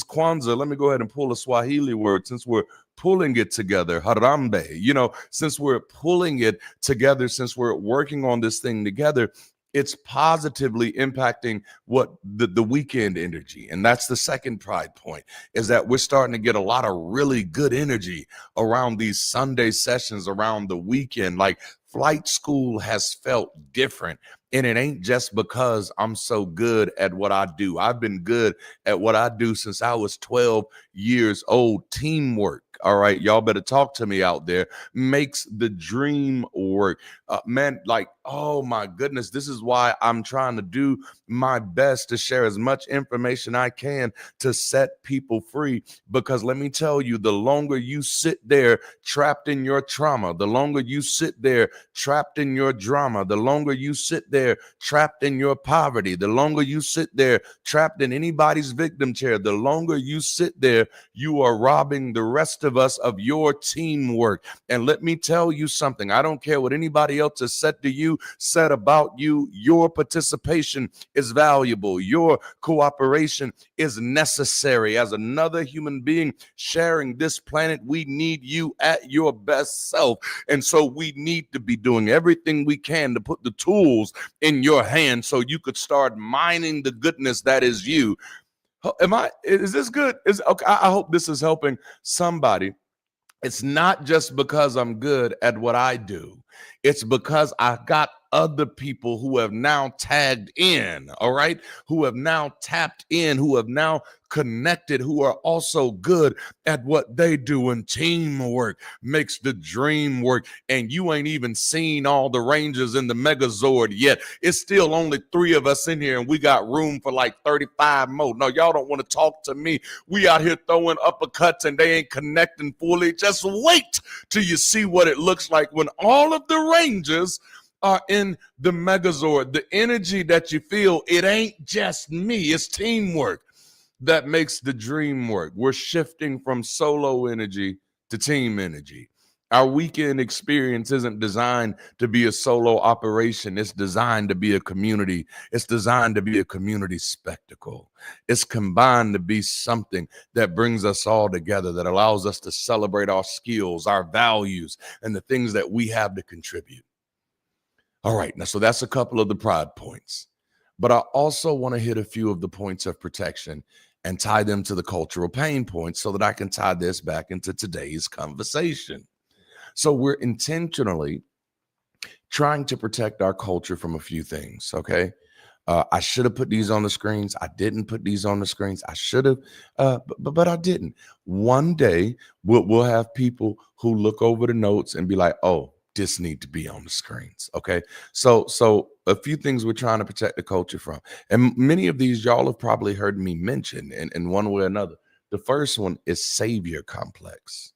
Kwanzaa, let me go ahead and pull a Swahili word. Since we're pulling it together, harambe, since we're pulling it together, since we're working on this thing together, it's positively impacting what the weekend energy. And that's the second pride point, is that we're starting to get a lot of really good energy around these Sunday sessions around the weekend. Like, flight school has felt different. And it ain't just because I'm so good at what I do. I've been good at what I do since I was 12 years old. Teamwork. All right, y'all better talk to me out there. Makes the dream work. Man, like, oh my goodness, this is why I'm trying to do my best to share as much information I can to set people free. Because let me tell you, the longer you sit there trapped in your trauma, the longer you sit there trapped in your drama, the longer you sit there trapped in your poverty, the longer you sit there trapped in anybody's victim chair, the longer you sit there, you are robbing the rest of us of your teamwork. And let me tell you something. I don't care what anybody else has said to you, said about you. Your participation is valuable. Your cooperation is necessary. As another human being sharing this planet, we need you at your best self. And so we need to be doing everything we can to put the tools in your hand so you could start mining the goodness that is you. Is this good? Okay, I hope this is helping somebody. It's not just because I'm good at what I do. It's because I've got other people who have now tagged in, all right, who have now tapped in, who have now connected, who are also good at what they do. And teamwork makes the dream work. And you ain't even seen all the Rangers in the Megazord yet. It's still only 3 of us in here, and we got room for like 35 more. No, y'all don't want to talk to me. We out here throwing uppercuts and they ain't connecting fully. Just wait till you see what it looks like when all of the Rangers are in the Megazord. The energy that you feel, it ain't just me. It's teamwork that makes the dream work. We're shifting from solo energy to team energy. Our weekend experience isn't designed to be a solo operation. It's designed to be a community. It's designed to be a community spectacle. It's combined to be something that brings us all together, that allows us to celebrate our skills, our values, and the things that we have to contribute. All right, now, so that's a couple of the pride points. But I also want to hit a few of the points of protection and tie them to the cultural pain points so that I can tie this back into today's conversation. So we're intentionally trying to protect our culture from a few things, okay? I should have put these on the screens. I didn't put these on the screens. I should have, but I didn't. One day we'll have people who look over the notes and be like, oh, this need to be on the screens, okay? So a few things we're trying to protect the culture from. And many of these y'all have probably heard me mention in one way or another. The first one is savior complex.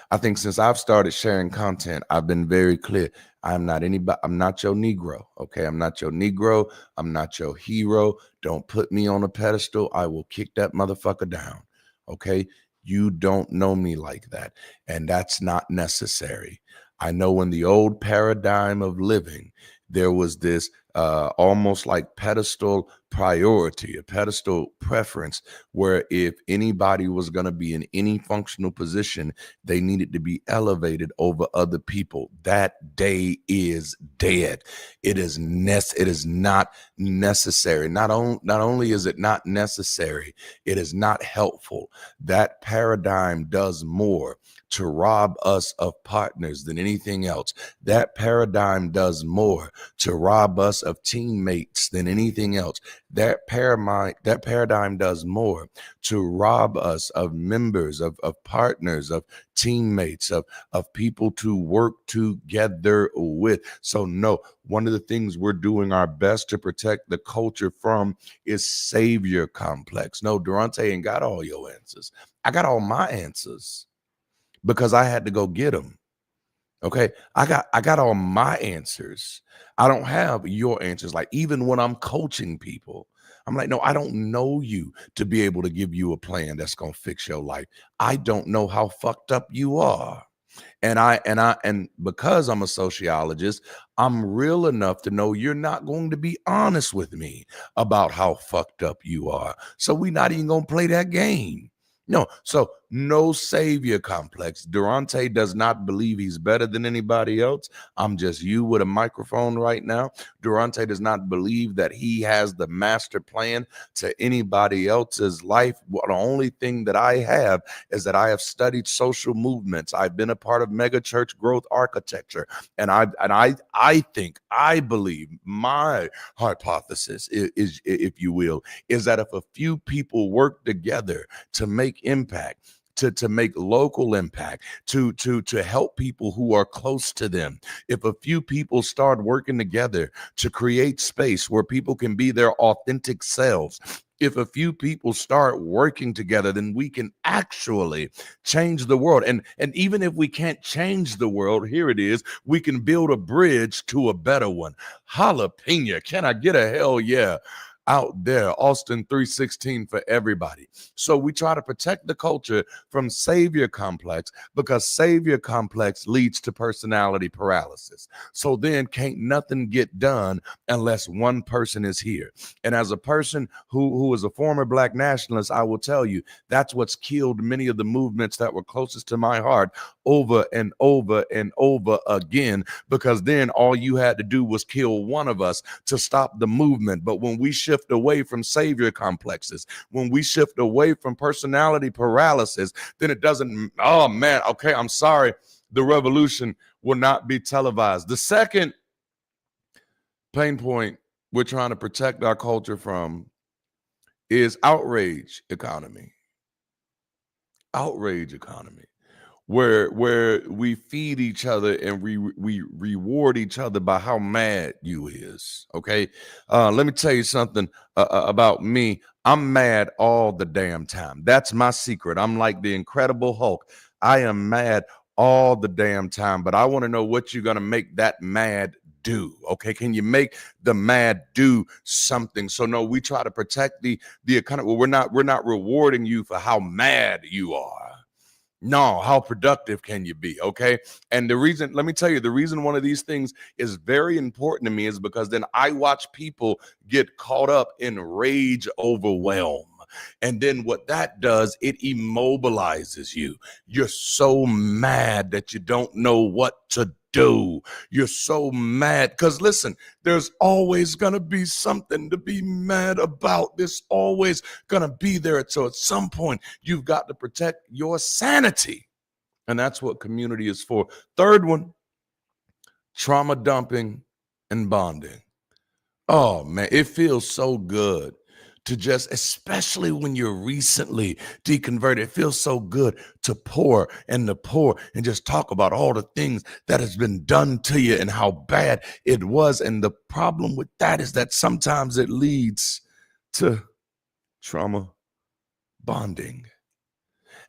I think since I've started sharing content, I've been very clear. I'm not anybody. I'm not your Negro. Okay. I'm not your Negro. I'm not your hero. Don't put me on a pedestal. I will kick that motherfucker down. Okay. You don't know me like that. And that's not necessary. I know in the old paradigm of living, there was this almost like pedestal priority, a pedestal preference, where if anybody was going to be in any functional position, they needed to be elevated over other people. That day is dead. It is not necessary. Not only is it not necessary, it is not helpful. That paradigm does more to rob us of partners than anything else. That paradigm does more to rob us of teammates than anything else. That paradigm does more to rob us of members, of partners, of teammates, of people to work together with. So no, one of the things we're doing our best to protect the culture from is savior complex. No, Durante ain't got all your answers. I got all my answers because I had to go get them. Okay, I got all my answers. I don't have your answers. Like, even when I'm coaching people, I'm like, no, I don't know you to be able to give you a plan that's going to fix your life. I don't know how fucked up you are. And because I'm a sociologist, I'm real enough to know you're not going to be honest with me about how fucked up you are. So we're not even gonna play that game. No, so no savior complex. Durante does not believe he's better than anybody else. I'm just you with a microphone right now. Durante does not believe that he has the master plan to anybody else's life. Well, the only thing that I have is that I have studied social movements. I've been a part of mega church growth architecture, and I believe my hypothesis is, if you will, is that if a few people work together to make impact, to make local impact, to help people who are close to them, if a few people start working together to create space where people can be their authentic selves, if a few people start working together, then we can actually change the world. And even if we can't change the world, here it is, we can build a bridge to a better one. Jalapeno, can I get a hell yeah out there? Austin 316 for everybody. So we try to protect the culture from savior complex, because savior complex leads to personality paralysis. So then can't nothing get done unless one person is here. And as a person who is a former Black nationalist, I will tell you that's what's killed many of the movements that were closest to my heart over and over and over again, because then all you had to do was kill one of us to stop the movement. But when we shift away from savior complexes, when we shift away from personality paralysis, then it doesn't, oh man, okay, I'm sorry, the revolution will not be televised. The second pain point we're trying to protect our culture from is outrage economy. Outrage economy, where we feed each other and we reward each other by how mad you is. Okay, let me tell you something about me. I'm mad all the damn time. That's my secret. I'm like the Incredible Hulk. I am mad all the damn time, but I want to know what you're gonna make that mad do. Okay, can you make the mad do something? So no, we try to protect the economy. Well, we're not rewarding you for how mad you are. No, how productive can you be? Okay. And the reason, let me tell you, the reason one of these things is very important to me is because then I watch people get caught up in rage overwhelm. And then what that does, it immobilizes you. You're so mad that you don't know what to do. You're so mad because listen, there's always going to be something to be mad about. There's always going to be there. So at some point, you've got to protect your sanity. And that's what community is for. Third one, trauma dumping and bonding. Oh man, it feels so good to just, especially when you're recently deconverted, it feels so good to pour and just talk about all the things that has been done to you and how bad it was. And the problem with that is that sometimes it leads to trauma bonding.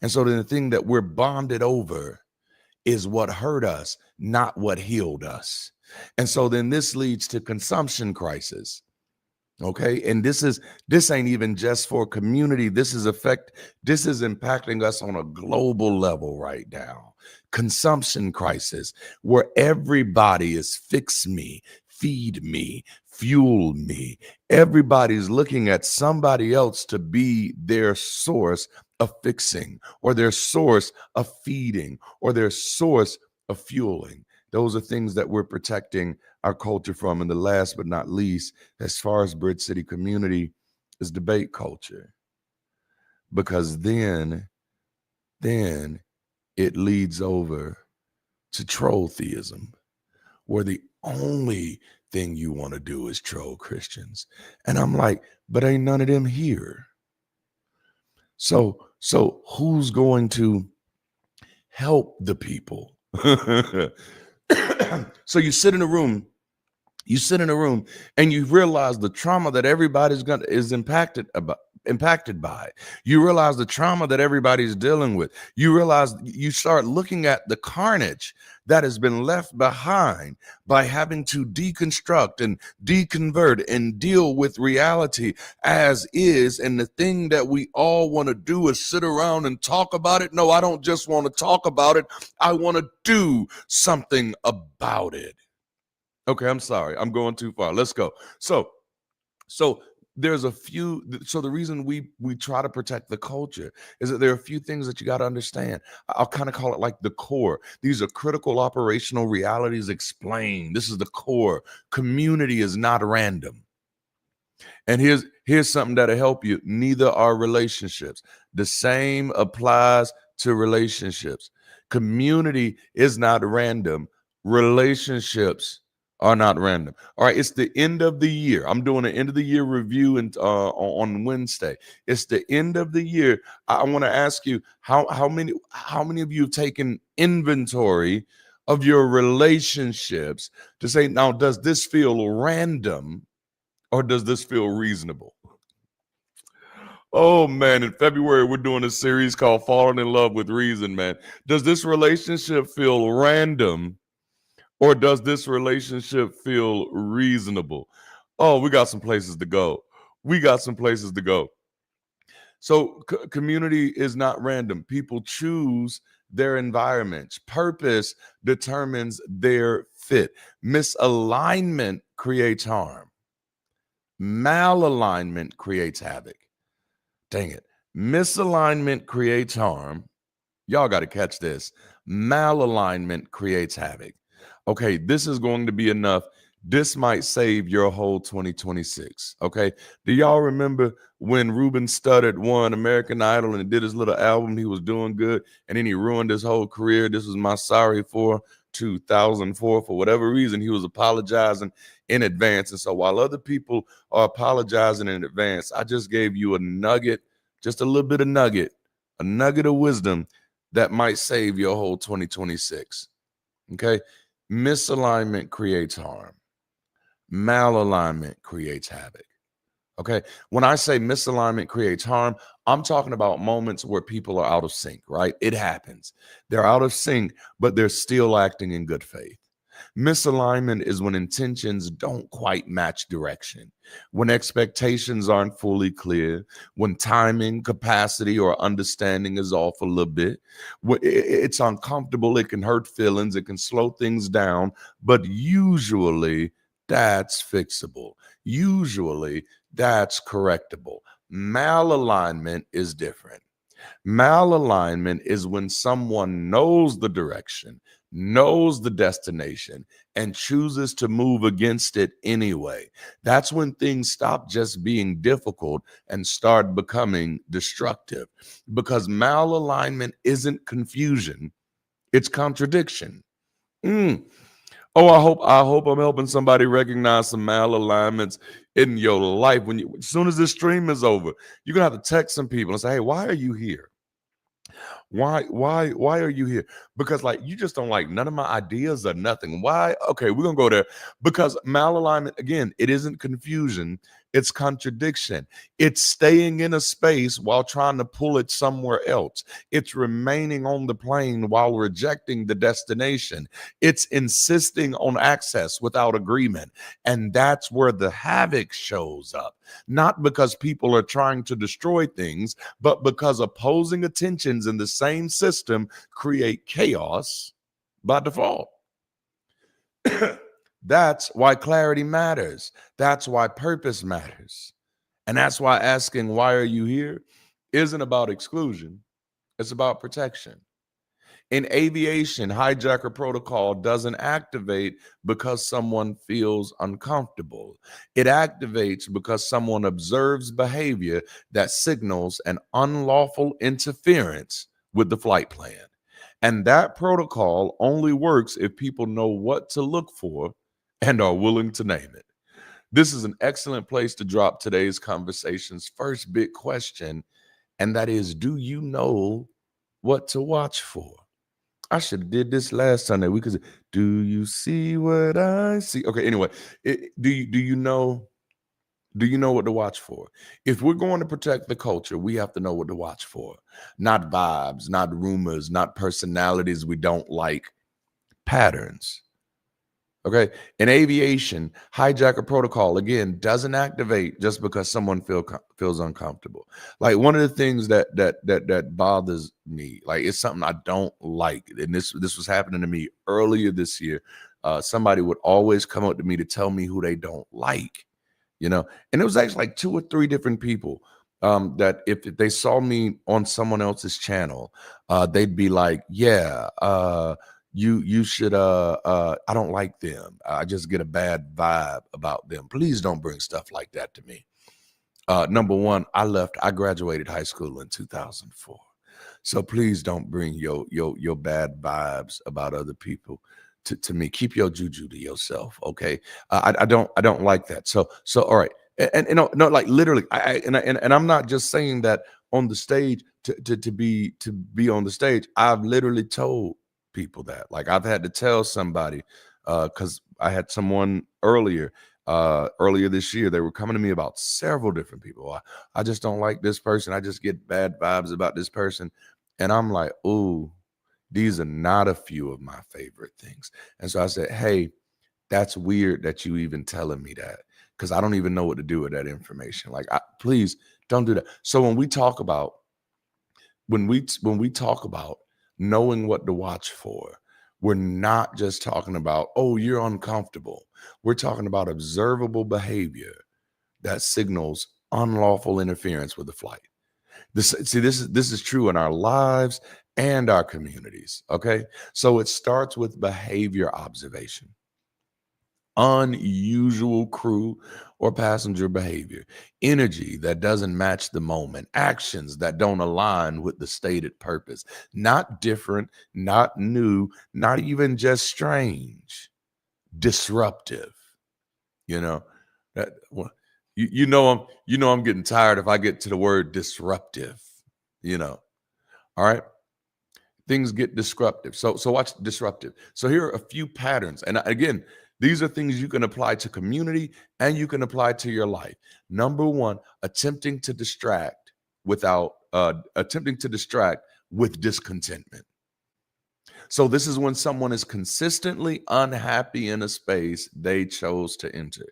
And so the thing that we're bonded over is what hurt us, not what healed us. And so then this leads to consumption crisis. Okay. And this ain't even just for community. This is impacting us on a global level right now. Consumption crisis, where everybody is fix me, feed me, fuel me. Everybody's looking at somebody else to be their source of fixing, or their source of feeding, or their source of fueling. Those are things that we're protecting our culture from. And the last but not least, as far as Bridge City community, is debate culture. Because then it leads over to troll theism, where the only thing you want to do is troll Christians. And I'm like, but ain't none of them here. So who's going to help the people? So you sit in a room and you realize the trauma that everybody's is impacted impacted by it. You realize the trauma that everybody's dealing with. You realize, you start looking at the carnage that has been left behind by having to deconstruct and deconvert and deal with reality as is. And the thing that we all want to do is sit around and talk about it. No, I don't just want to talk about it. I want to do something about it. Okay, I'm sorry. I'm going too far. Let's go. So there's a few. So the reason we try to protect the culture is that there are a few things that you got to understand. I'll kind of call it like the core. These are critical operational realities explained. This is the core. Community is not random. And here's something that'll help you. Neither are relationships. The same applies to relationships. Community is not random. Relationships are not random. All right, it's the end of the year. I'm doing an end of the year review on Wednesday. It's the end of the year. I want to ask you how many of you have taken inventory of your relationships to say, now, does this feel random or does this feel reasonable? Oh man, in February we're doing a series called Falling in Love with Reason, man. Does this relationship feel random or does this relationship feel reasonable? Oh, we got some places to go. We got some places to go. So community is not random. People choose their environments. Purpose determines their fit. Misalignment creates harm. Malalignment creates havoc. Dang it. Misalignment creates harm. Y'all got to catch this. Malalignment creates havoc. Okay, this is going to be enough. This might save your whole 2026. Okay. Do y'all remember when Ruben Studdard won American Idol and did his little album? He was doing good and then he ruined his whole career. This was my sorry for 2004. For whatever reason, he was apologizing in advance. And so while other people are apologizing in advance, I just gave you a nugget, just a little bit of nugget, a nugget of wisdom that might save your whole 2026. Okay. Misalignment creates harm. Malalignment creates havoc. Okay. When I say misalignment creates harm, I'm talking about moments where people are out of sync, right? It happens. They're out of sync, but they're still acting in good faith. Misalignment is when intentions don't quite match direction, when expectations aren't fully clear, when timing, capacity, or understanding is off a little bit. It's uncomfortable, it can hurt feelings, it can slow things down, but usually that's fixable. Usually that's correctable. Malalignment is different. Malalignment is when someone knows the direction, knows the destination, and chooses to move against it anyway. That's when things stop just being difficult and start becoming destructive. Because malalignment isn't confusion, it's contradiction. Oh, I hope I'm helping somebody recognize some malalignments in your life. As soon as this stream is over, you're gonna have to text some people and say, "Hey, why are you here? Why are you here?" Because like you just don't like none of my ideas or nothing. Why? Okay, we're gonna go there. Because malalignment, again, it isn't confusion, it's contradiction. It's staying in a space while trying to pull it somewhere else. It's remaining on the plane while rejecting the destination. It's insisting on access without agreement. And that's where the havoc shows up. Not because people are trying to destroy things, but because opposing attentions in the same system create chaos by default. That's why clarity matters. That's why purpose matters. And that's why asking, why are you here, isn't about exclusion, it's about protection. In aviation, hijacker protocol doesn't activate because someone feels uncomfortable. It activates because someone observes behavior that signals an unlawful interference with the flight plan. And that protocol only works if people know what to look for and are willing to name it. This is an excellent place to drop today's conversation's first big question, and that is, do you know what to watch for? I should have did this last Sunday. We could say, do you see what I see? Okay, anyway, do you know Do you know what to watch for? If we're going to protect the culture, we have to know what to watch for. Not vibes, not rumors, not personalities we don't like, patterns. Okay. In aviation, hijacker protocol again doesn't activate just because someone feels uncomfortable. Like one of the things that bothers me, like it's something I don't like, and this was happening to me earlier this year. Somebody would always come up to me to tell me who they don't like, and it was actually like 2 or 3 different people. That if they saw me on someone else's channel, they'd be like, "Yeah, you should I don't like them. I just get a bad vibe about them. Please don't bring stuff like that to me." Number one, I graduated high school in 2004. So please don't bring your bad vibes about other people to me. Keep your juju to yourself, okay? I don't like that. So all right. And no, like literally, and I'm not just saying that on the stage to be on the stage. I've literally told people that. Like I've had to tell somebody because I had someone earlier this year. They were coming to me about several different people. I just don't like this person. I just get bad vibes about this person. And I'm like, ooh, these are not a few of my favorite things. And so I said, hey, that's weird that you even telling me that, because I don't even know what to do with that information. Like, please don't do that. So when we talk about knowing what to watch for, we're not just talking about, oh, you're uncomfortable. We're talking about observable behavior that signals unlawful interference with the flight. This is true in our lives and our communities. Okay. So it starts with behavior observation. Unusual crew or passenger behavior, energy that doesn't match the moment, actions that don't align with the stated purpose, not different, not new, not even just strange, disruptive. You know that I'm getting tired if I get to the word disruptive. You know, all right. Things get disruptive. So watch disruptive. So here are a few patterns. And again, these are things you can apply to community and you can apply to your life. Number one, attempting to distract with discontentment. So this is when someone is consistently unhappy in a space they chose to enter.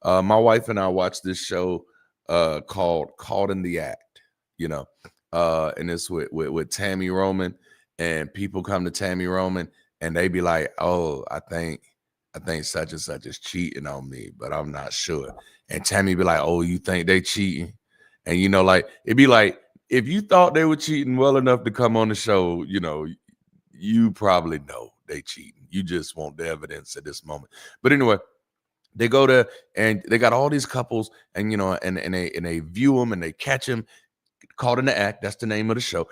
My wife and I watched this show called Caught in the Act, and it's with Tammy Roman, and people come to Tammy Roman and they be like, "Oh, I think such and such is cheating on me, but I'm not sure." And Tammy be like, "Oh, you think they cheating?" And like it'd be like, if you thought they were cheating well enough to come on the show, you probably know they cheating. You just want the evidence at this moment. But anyway, they go there and they got all these couples, and and they view them and they catch them caught in the act. That's the name of the show,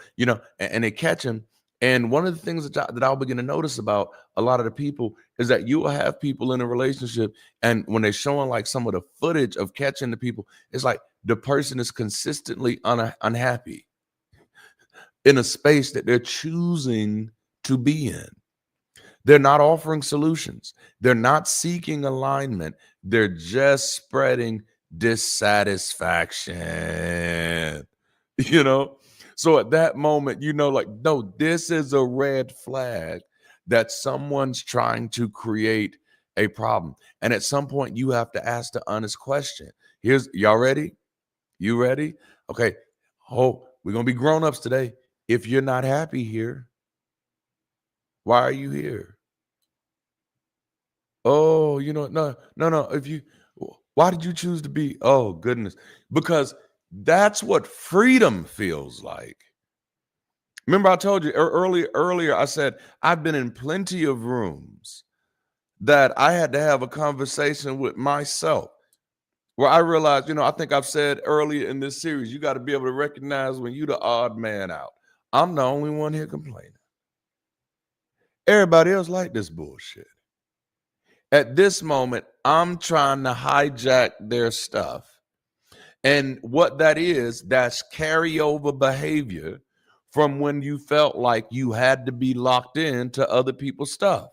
and they catch him. And one of the things that I'll begin to notice about a lot of the people is that you will have people in a relationship, and when they're showing like some of the footage of catching the people, it's like the person is consistently unhappy in a space that they're choosing to be in. They're not offering solutions. They're not seeking alignment. They're just spreading dissatisfaction. So at that moment, like, no, this is a red flag that someone's trying to create a problem. And at some point, you have to ask the honest question. Y'all ready? You ready? Okay. Oh, we're going to be grown-ups today. If you're not happy here, why are you here? Oh, no. Why did you choose to be? Oh, goodness. Because that's what freedom feels like. Remember, I told you earlier, I said, I've been in plenty of rooms that I had to have a conversation with myself where I realized, I think I've said earlier in this series, you got to be able to recognize when you're the odd man out. I'm the only one here complaining. Everybody else like this bullshit. At this moment, I'm trying to hijack their stuff. And what that is, that's carryover behavior from when you felt like you had to be locked in to other people's stuff.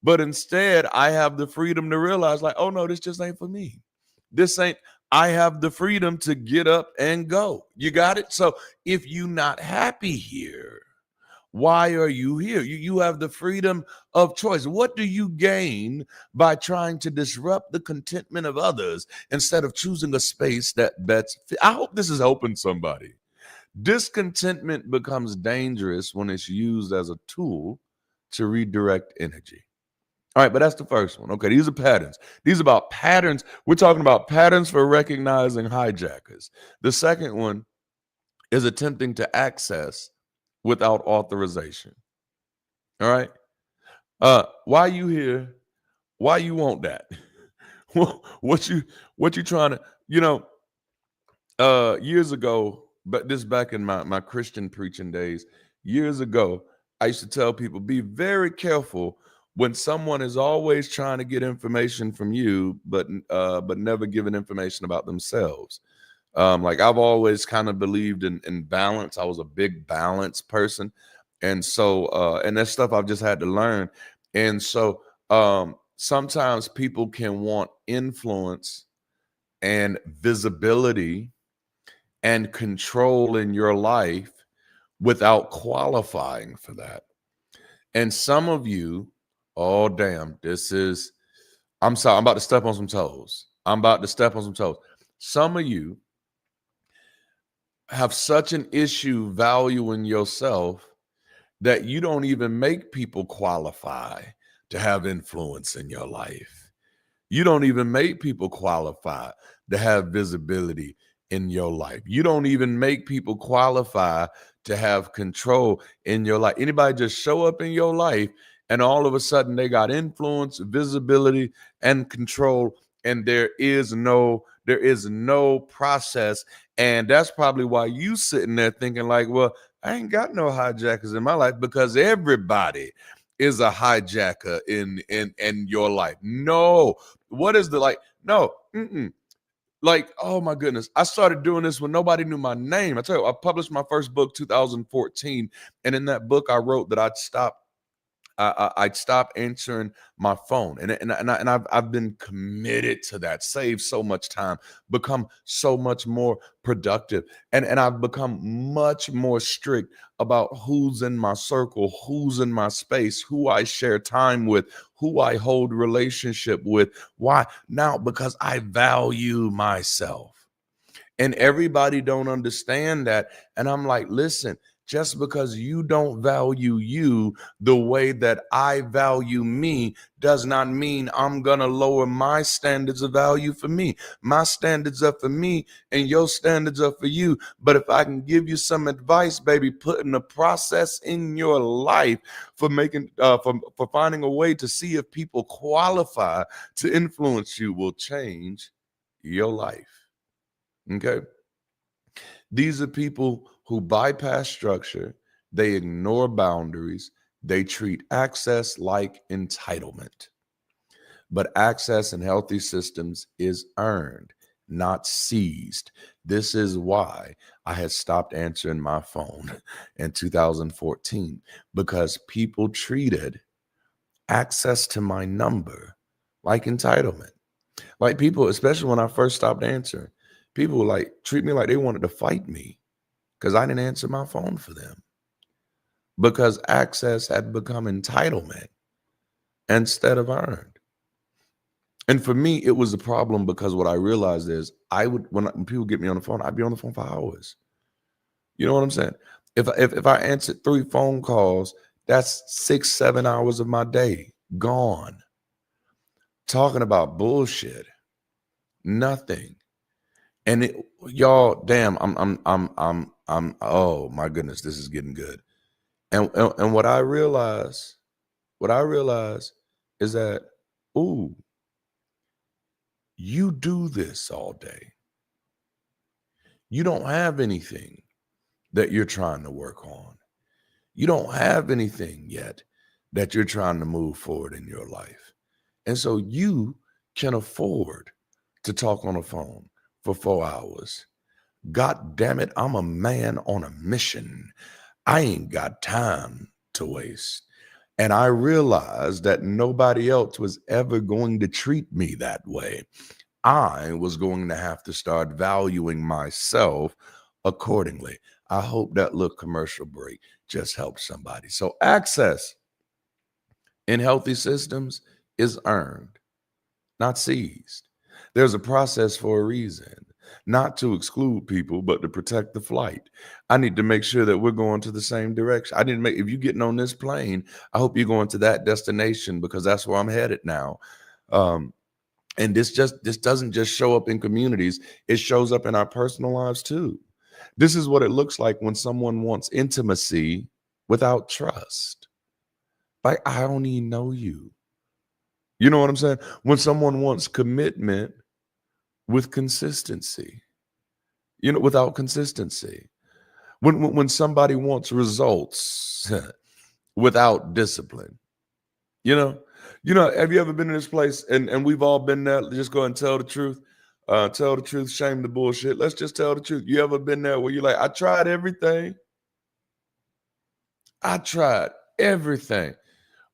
But instead, I have the freedom to realize like, oh no, this just ain't for me. I have the freedom to get up and go. You got it? So if you're not happy here, why are you here? You have the freedom of choice. What do you gain by trying to disrupt the contentment of others instead of choosing a space that bets? I hope this is helping somebody. Discontentment becomes dangerous when it's used as a tool to redirect energy. All right, but that's the first one. Okay, these are patterns. These are about patterns. We're talking about patterns for recognizing hijackers. The second one is attempting to access without authorization. All right. Why you here? Why you want that? what you trying to, years ago, but this back in my Christian preaching days, years ago, I used to tell people, be very careful when someone is always trying to get information from you, but never giving information about themselves. Like I've always kind of believed in balance. I was a big balance person. And so, and that's stuff I've just had to learn. And so, sometimes people can want influence and visibility and control in your life without qualifying for that. And some of you, oh, damn, I'm sorry, I'm about to step on some toes. Some of you have such an issue valuing yourself that you don't even make people qualify to have influence in your life. You don't even make people qualify to have visibility in your life. You don't even make people qualify to have control in your life. Anybody just show up in your life and all of a sudden they got influence, visibility, and control, and there is no process. And that's probably why you sitting there thinking like, well, I ain't got no hijackers in my life, because everybody is a hijacker in your life. No. What is the like? No. Like, oh my goodness. I started doing this when nobody knew my name. I tell you, I published my first book 2014, and in that book I wrote that I'd stop answering my phone, and I've been committed to that. Save so much time, become so much more productive, and I've become much more strict about who's in my circle, who's in my space, who I share time with, who I hold relationship with. Why? Now, because I value myself. And everybody don't understand that. And I'm like, listen, just because you don't value you the way that I value me does not mean I'm going to lower my standards of value for me. My standards are for me and your standards are for you. But if I can give you some advice, baby, putting a process in your life for for finding a way to see if people qualify to influence you will change your life. Okay? These are people who bypass structure, they ignore boundaries, they treat access like entitlement. But access in healthy systems is earned, not seized. This is why I had stopped answering my phone in 2014, because people treated access to my number like entitlement. Like people, especially when I first stopped answering, people would like treat me like they wanted to fight me because I didn't answer my phone for them, because access had become entitlement instead of earned. And for me, it was a problem because what I realized is when people get me on the phone, I'd be on the phone for hours. You know what I'm saying? If I answered 3 phone calls, that's 6-7 hours of my day gone. Talking about bullshit, nothing. And y'all, damn, I'm oh my goodness, this is getting good. And what I realize is that, ooh, you do this all day. You don't have anything that you're trying to work on. You don't have anything yet that you're trying to move forward in your life. And so you can afford to talk on the phone for 4 hours. God damn it, I'm a man on a mission. I ain't got time to waste. And I realized that nobody else was ever going to treat me that way. I was going to have to start valuing myself accordingly. I hope that little commercial break just helped somebody. So access in healthy systems is earned, not seized. There's a process for a reason, not to exclude people, but to protect the flight. I need to make sure that we're going to the same direction. I need to make, if you're getting on this plane, I hope you're going to that destination because that's where I'm headed now. And this doesn't just show up in communities, it shows up in our personal lives too. This is what it looks like when someone wants intimacy without trust. Like, I don't even know you. You know what I'm saying? When someone wants commitment with consistency, without consistency. When somebody wants results without discipline. You know, have you ever been in this place? And we've all been there. Just go and tell the truth. Tell the truth, shame the bullshit. Let's just tell the truth. You ever been there where you're like, I tried everything. I tried everything.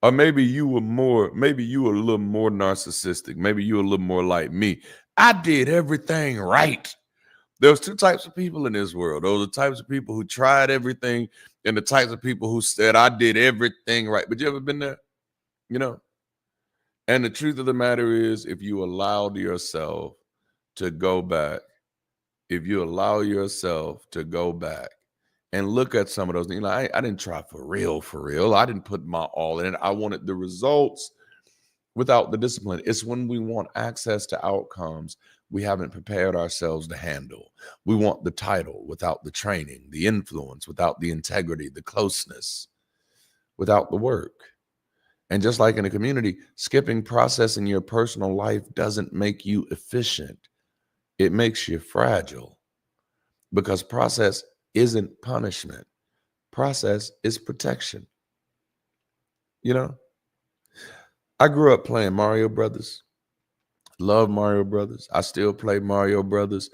Or maybe you were a little more narcissistic. Maybe you were a little more like me. I did everything right. There's two types of people in this world. Those are the types of people who tried everything and the types of people who said, I did everything right. But you ever been there? You know? And the truth of the matter is, if you allowed yourself to go back, and look at some of those things, I didn't try for real. I didn't put my all in it. I wanted the results without the discipline. It's when we want access to outcomes we haven't prepared ourselves to handle. We want the title without the training, the influence without the integrity, the closeness without the work. And just like in a community, skipping process in your personal life doesn't make you efficient. It makes you fragile, because process isn't punishment. Process is protection. You know, I grew up playing Mario Brothers. Love Mario Brothers. I still play Mario Brothers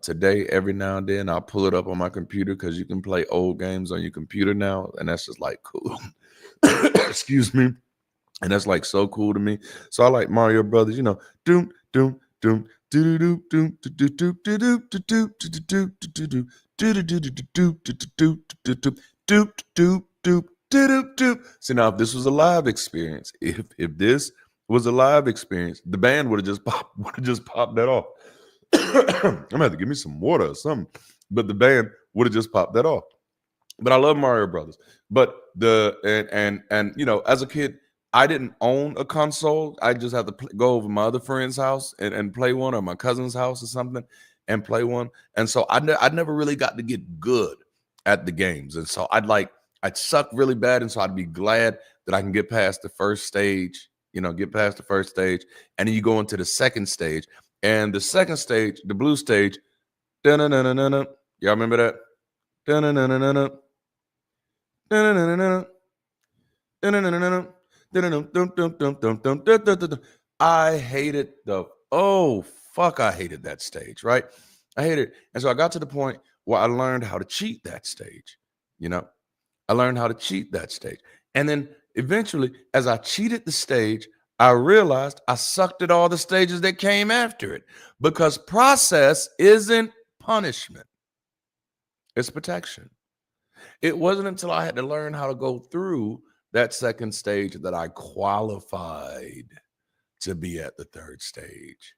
today. Every now and then I'll pull it up on my computer, because you can play old games on your computer now, and that's just like cool. Excuse me. And that's like so cool to me. So I like Mario Brothers, you know. Doom, doom, doom, do do do do do do do do do do do do do See, now if this was a live experience, if this was a live experience, the band would have just popped that off. I'm gonna have to give me some water or something. But the band would have just popped that off. But I love Mario Brothers. But and you know, as a kid, I didn't own a console. I just had to go over my other friend's house and play one, or my cousin's house or something and play one. And so I never really got to get good at the games. And so I'd suck really bad. And so I'd be glad that I can get past the first stage, and then you go into the second stage. And the second stage, the blue stage, da-na-na-na-na-na. Y'all remember that? Da-na-na-na-na-na. Da-na-na-na-na-na. Da-na-na-na-na. I hated I hated that stage, right? I hated it. And so I got to the point where I learned how to cheat that stage. I learned how to cheat that stage. And then eventually, as I cheated the stage, I realized I sucked at all the stages that came after it, because process isn't punishment. It's protection. It wasn't until I had to learn how to go through that second stage that I qualified to be at the third stage.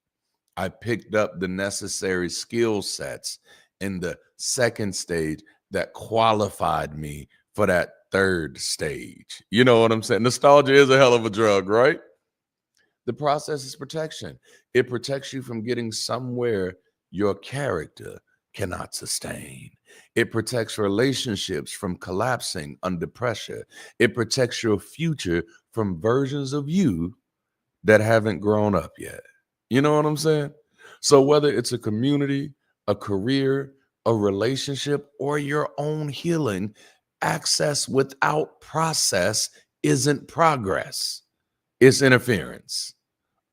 I picked up the necessary skill sets in the second stage that qualified me for that third stage. You know what I'm saying? Nostalgia is a hell of a drug, right? The process is protection. It protects you from getting somewhere your character cannot sustain. It protects relationships from collapsing under pressure. It protects your future from versions of you that haven't grown up yet. You know what I'm saying? So whether it's a community, a career, a relationship, or your own healing, access without process isn't progress. It's interference.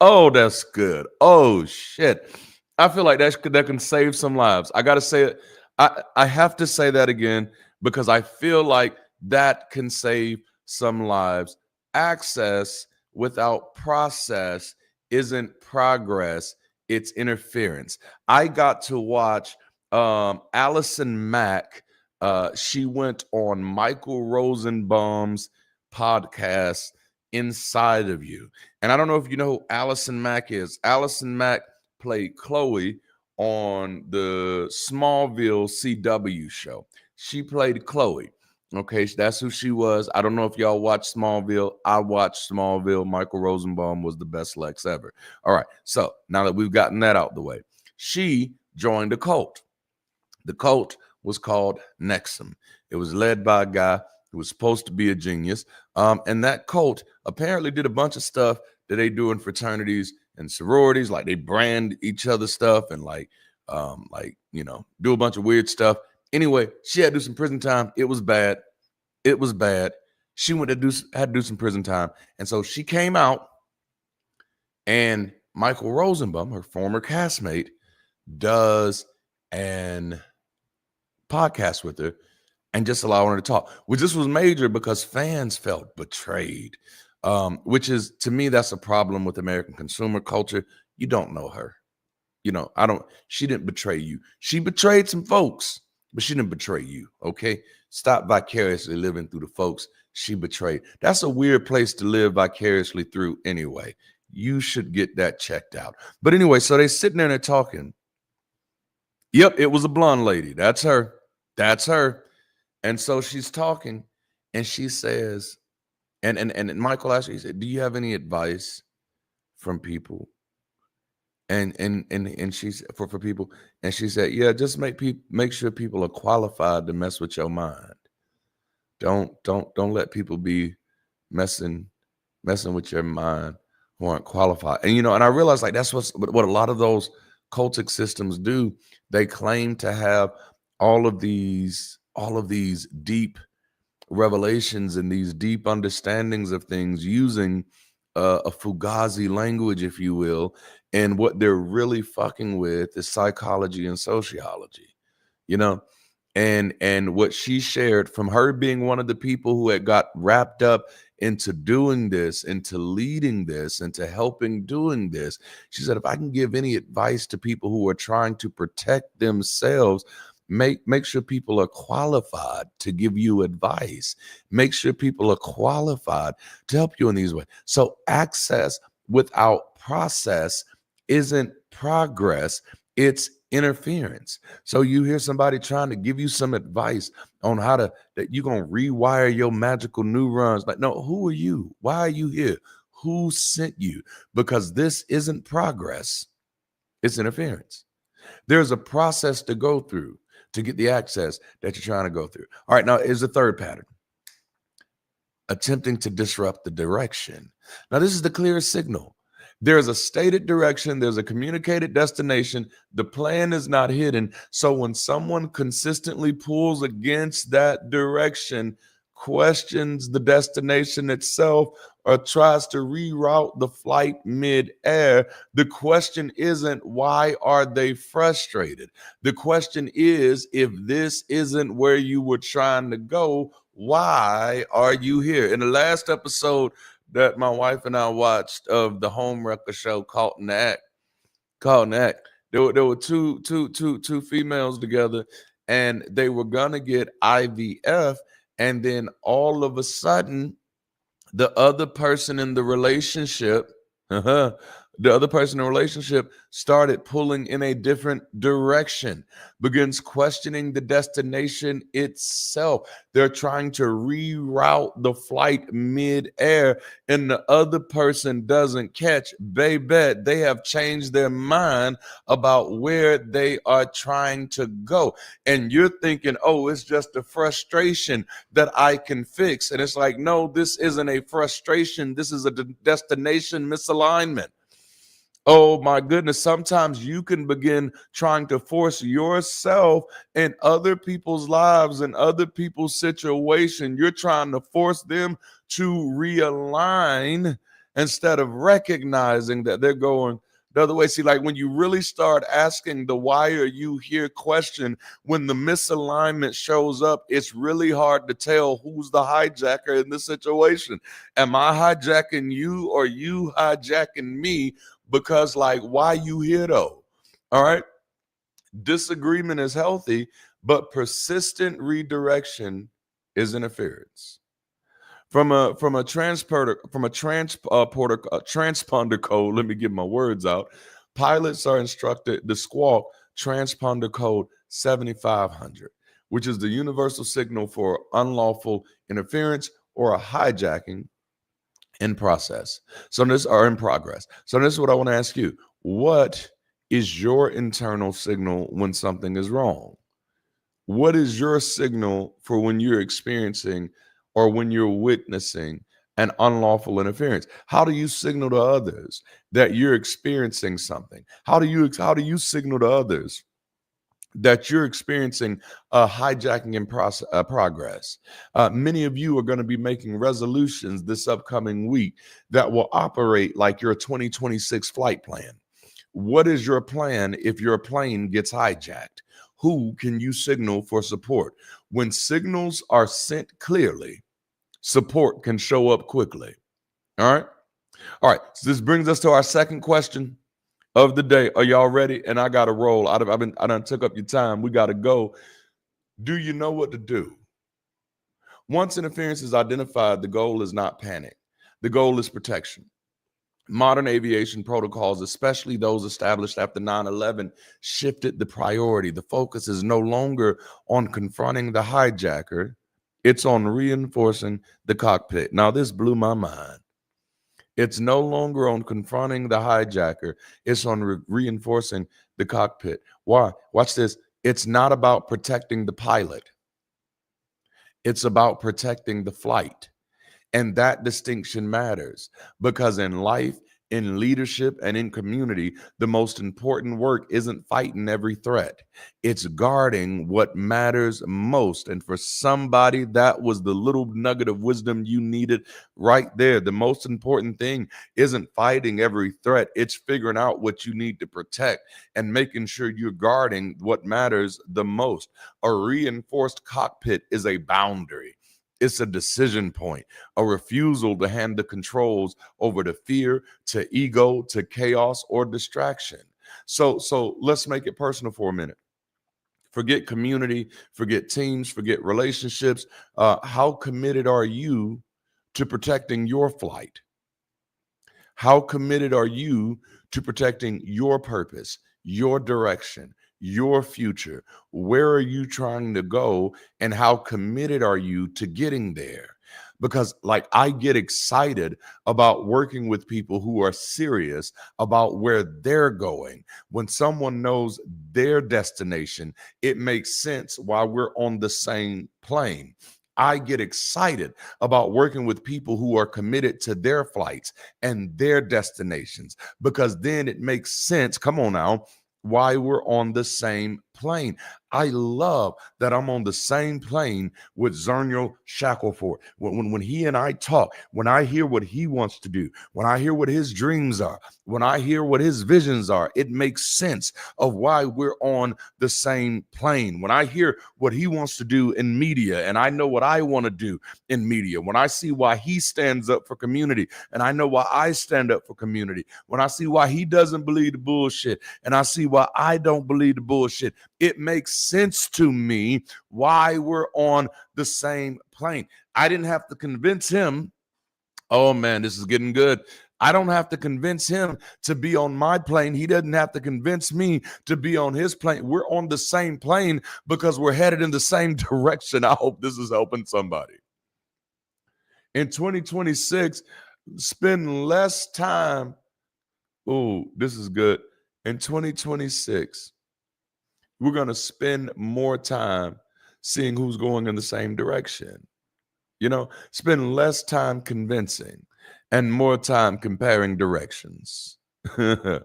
Oh, that's good. Oh, shit. I feel like that can save some lives. I got to say it. I have to say that again, because I feel like that can save some lives. Access without process isn't progress. it's interference. I got to watch Allison Mack. She went on Michael Rosenbaum's podcast, Inside of You. And I don't know if you know who Allison Mack is. Allison Mack played Chloe on the Smallville CW show. She played Chloe. Okay, that's who she was. I don't know if y'all watch Smallville. I watched Smallville. Michael Rosenbaum was the best Lex ever. All right, so now that we've gotten that out the way, she joined a cult. The cult was called Nexum. It was led by a guy who was supposed to be a genius. And that cult apparently did a bunch of stuff that they do in fraternities and sororities, like they brand each other stuff and do a bunch of weird stuff. Anyway, she had to do some prison time. It was bad. It was bad. She had to do some prison time. And so she came out, and Michael Rosenbaum, her former castmate, does an podcast with her and just allowing her to talk, which this was major because fans felt betrayed, which is, to me, that's a problem with American consumer culture. You don't know her. She didn't betray you. She betrayed some folks, but she didn't betray you, okay? Stop vicariously living through the folks she betrayed. That's a weird place to live vicariously through anyway. You should get that checked out. But anyway, so they're sitting there and they're talking. Yep, it was a blonde lady. That's her. That's her. And so she's talking, and she says, and Michael asked her, he said, do you have any advice from people? And she's for people, and she said, yeah, just make sure people are qualified to mess with your mind. Don't let people be messing with your mind who aren't qualified. And and I realized, like, that's what a lot of those cultic systems do. They claim to have all of these deep revelations and these deep understandings of things using a Fugazi language, if you will. And what they're really fucking with is psychology and sociology, and what she shared from her being one of the people who had got wrapped up into doing this, into leading this, into helping doing this. She said, if I can give any advice to people who are trying to protect themselves, make sure people are qualified to give you advice. Make sure people are qualified to help you in these ways. So access without process isn't progress, it's interference. So you hear somebody trying to give you some advice on how that you're going to rewire your magical neurons. Like, no, who are you? Why are you here? Who sent you? Because this isn't progress, it's interference. There's a process to go through to get the access that you're trying to go through. All right, now is the third pattern. Attempting to disrupt the direction. Now, this is the clearest signal. There's a stated direction. There's a communicated destination. The plan is not hidden. So when someone consistently pulls against that direction, questions the destination itself, or tries to reroute the flight mid-air, the question isn't, why are they frustrated? The question is, if this isn't where you were trying to go, why are you here? In the last episode that my wife and I watched of the home wrecker show, Caught in the Act, there were two females together, and they were gonna get IVF, and then all of a sudden, the other person in the relationship started pulling in a different direction, begins questioning the destination itself. They're trying to reroute the flight mid-air, and the other person doesn't catch. Baby, they have changed their mind about where they are trying to go. And you're thinking, oh, it's just a frustration that I can fix. And it's like, no, this isn't a frustration. This is a destination misalignment. Oh my goodness. Sometimes you can begin trying to force yourself in other people's lives and other people's situation. You're trying to force them to realign instead of recognizing that they're going the other way. See, like when you really start asking the why are you here question, when the misalignment shows up, it's really hard to tell who's the hijacker in this situation. Am I hijacking you or you hijacking me? because like, why you here though? All right. Disagreement is healthy, but persistent redirection is interference. Transponder code. Let me get my words out. Pilots are instructed to squawk transponder code 7500, which is the universal signal for unlawful interference or a hijacking in process. So this are in progress. So this is what I want to ask you. What is your internal signal when something is wrong? What is your signal for when you're experiencing or when you're witnessing an unlawful interference? How do you signal to others that you're experiencing something? How do you signal to others that you're experiencing a hijacking in progress? Many of you are going to be making resolutions this upcoming week that will operate like your 2026 flight plan. What is your plan if your plane gets hijacked? Who can you signal for support? When signals are sent clearly, support can show up quickly. All right. All right. So this brings us to our second question of the day. Are y'all ready? And I got to roll. I done took up your time. We got to go. Do you know what to do? Once interference is identified, the goal is not panic. The goal is protection. Modern aviation protocols, especially those established after 9/11, shifted the priority. The focus is no longer on confronting the hijacker, it's on reinforcing the cockpit. Now, this blew my mind. It's no longer on confronting the hijacker, it's on reinforcing the cockpit. Why? Watch this. It's not about protecting the pilot, it's about protecting the flight. And that distinction matters because in life, in leadership, and in community, the most important work isn't fighting every threat. It's guarding what matters most. And for somebody, that was the little nugget of wisdom you needed right there. The most important thing isn't fighting every threat. It's figuring out what you need to protect and making sure you're guarding what matters the most. A reinforced cockpit is a boundary. It's a decision point, a refusal to hand the controls over to fear, to ego, to chaos, or distraction. So let's make it personal for a minute. Forget community, forget teams, forget relationships. How committed are you to protecting your flight? How committed are you to protecting your purpose, your direction, your future? Where are you trying to go, and how committed are you to getting there? Because, like, I get excited about working with people who are serious about where they're going. When someone knows their destination, it makes sense why we're on the same plane. I get excited about working with people who are committed to their flights and their destinations because then it makes sense. Come on now, why we're on the same plane. I love that I'm on the same plane with Zernial Shackelford. When he and I talk, when I hear what he wants to do, when I hear what his dreams are, when I hear what his visions are, it makes sense of why we're on the same plane. When I hear what he wants to do in media, and I know what I want to do in media, when I see why he stands up for community, and I know why I stand up for community, when I see why he doesn't believe the bullshit, and I see why I don't believe the bullshit, it makes sense to me why we're on the same plane. I didn't have to convince him. Oh man, this is getting good. I don't have to convince him to be on my plane. He doesn't have to convince me to be on his plane. We're on the same plane because we're headed in the same direction. I hope this is helping somebody. In 2026, spend less time. Oh, this is good. In 2026, we're going to spend more time seeing who's going in the same direction. Spend less time convincing and more time comparing directions. Yeah.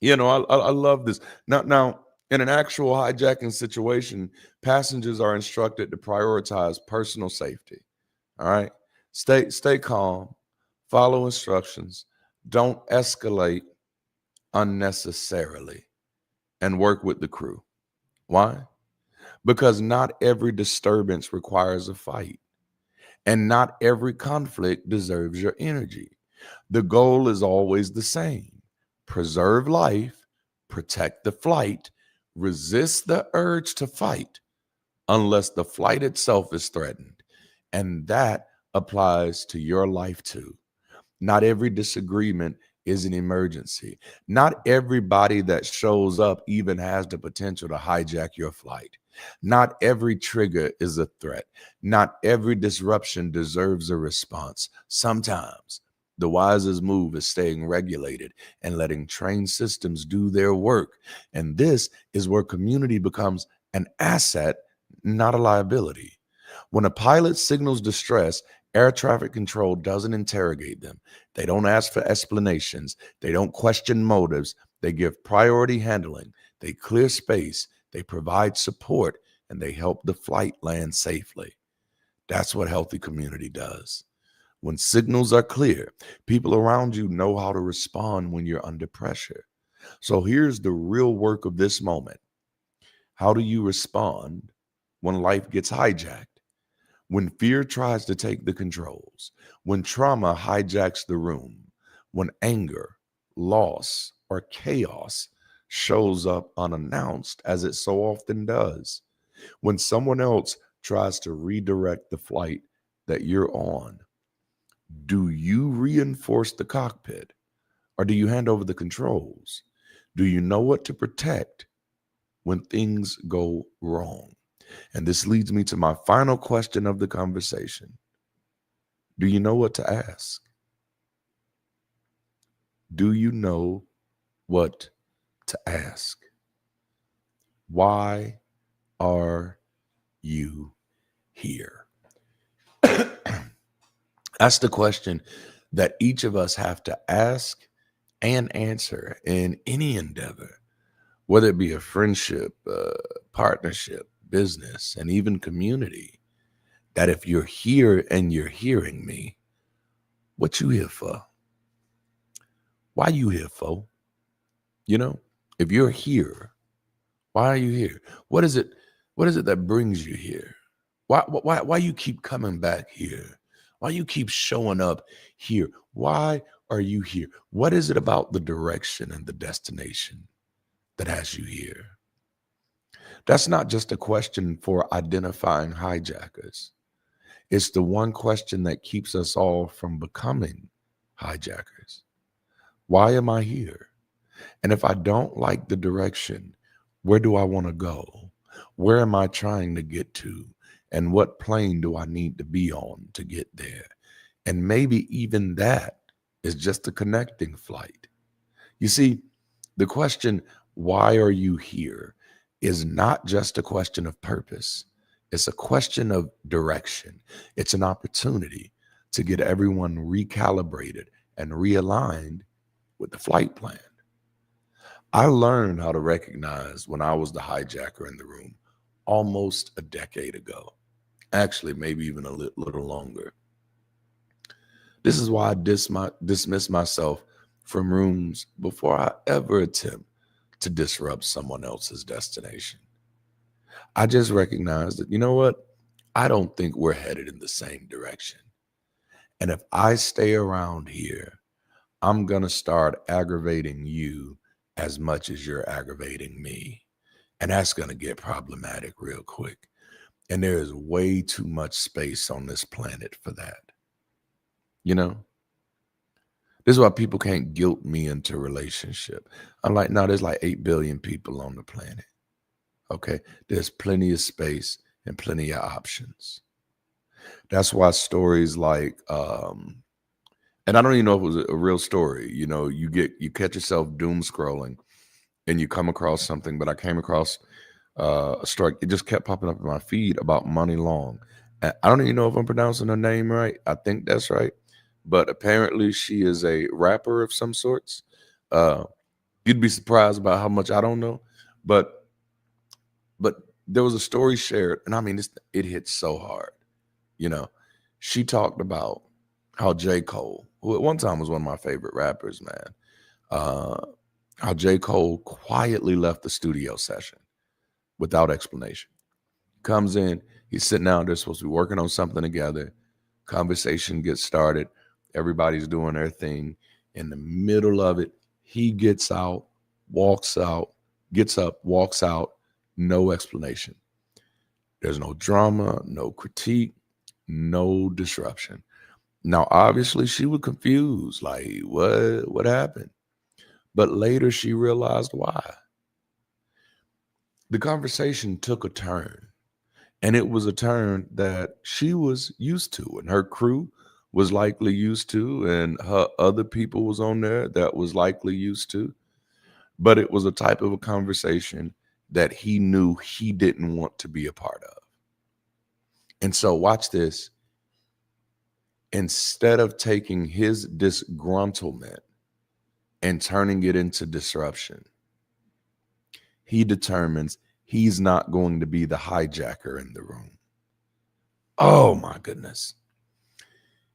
I love this. Now, in an actual hijacking situation, passengers are instructed to prioritize personal safety. All right. Stay calm, follow instructions, don't escalate unnecessarily, and work with the crew. Why? Because not every disturbance requires a fight, and not every conflict deserves your energy. The goal is always the same: preserve life, protect the flight, resist the urge to fight unless the flight itself is threatened. And that applies to your life too. Not every disagreement is an emergency. Not everybody that shows up even has the potential to hijack your flight. Not every trigger is a threat. Not every disruption deserves a response. Sometimes the wisest move is staying regulated and letting trained systems do their work. And this is where community becomes an asset, not a liability. When a pilot signals distress, air traffic control doesn't interrogate them. They don't ask for explanations. They don't question motives. They give priority handling. They clear space. They provide support, and they help the flight land safely. That's what healthy community does. When signals are clear, people around you know how to respond when you're under pressure. So here's the real work of this moment. How do you respond when life gets hijacked? When fear tries to take the controls, when trauma hijacks the room, when anger, loss, or chaos shows up unannounced, as it so often does, when someone else tries to redirect the flight that you're on, do you reinforce the cockpit or do you hand over the controls? Do you know what to protect when things go wrong? And this leads me to my final question of the conversation. Do you know what to ask? Do you know what to ask? Why are you here? That's the question that each of us have to ask and answer in any endeavor, whether it be a friendship, partnership, business, and even community. That if you're here and you're hearing me, what you here for? Why you here for? You know, if you're here, why are you here? What is it? What is it that brings you here? Why you keep coming back here? Why you keep showing up here? Why are you here? What is it about the direction and the destination that has you here? That's not just a question for identifying hijackers. It's the one question that keeps us all from becoming hijackers. Why am I here? And if I don't like the direction, where do I want to go? Where am I trying to get to? And what plane do I need to be on to get there? And maybe even that is just a connecting flight. You see, the question, why are you here, is not just a question of purpose. It's a question of direction. It's an opportunity to get everyone recalibrated and realigned with the flight plan. I learned how to recognize when I was the hijacker in the room almost a decade ago. Actually, maybe even a little longer. This is why I dismiss myself from rooms before I ever attempt to disrupt someone else's destination. I just recognize that, you know what? I don't think we're headed in the same direction. And if I stay around here, I'm going to start aggravating you as much as you're aggravating me. And that's going to get problematic real quick. And there is way too much space on this planet for that. You know? This is why people can't guilt me into a relationship. I'm like, no, there's like 8 billion people on the planet. Okay? There's plenty of space and plenty of options. That's why stories like, and I don't even know if it was a real story. You know, you catch yourself doom scrolling and you come across something, but I came across a story. It just kept popping up in my feed about Money Long. And I don't even know if I'm pronouncing her name right. I think that's right. But apparently she is a rapper of some sorts. You'd be surprised about how much I don't know. But there was a story shared, and I mean, it hit so hard. You know, she talked about how J. Cole, who at one time was one of my favorite rappers, man, how J. Cole quietly left the studio session without explanation. Comes in, he's sitting down, they're supposed to be working on something together. Conversation gets started, Everybody's doing their thing. In the middle of it, he gets out, walks out, gets up, walks out, no explanation. There's no drama, no critique, no disruption. Now, obviously, she was confused, like, what happened? But later she realized why. The conversation took a turn, and it was a turn that she was used to, and her crew was likely used to, and her other people was on there that was likely used to. But it was a type of a conversation that he knew he didn't want to be a part of. And so watch this. Instead of taking his disgruntlement and turning it into disruption, he determines he's not going to be the hijacker in the room. Oh my goodness.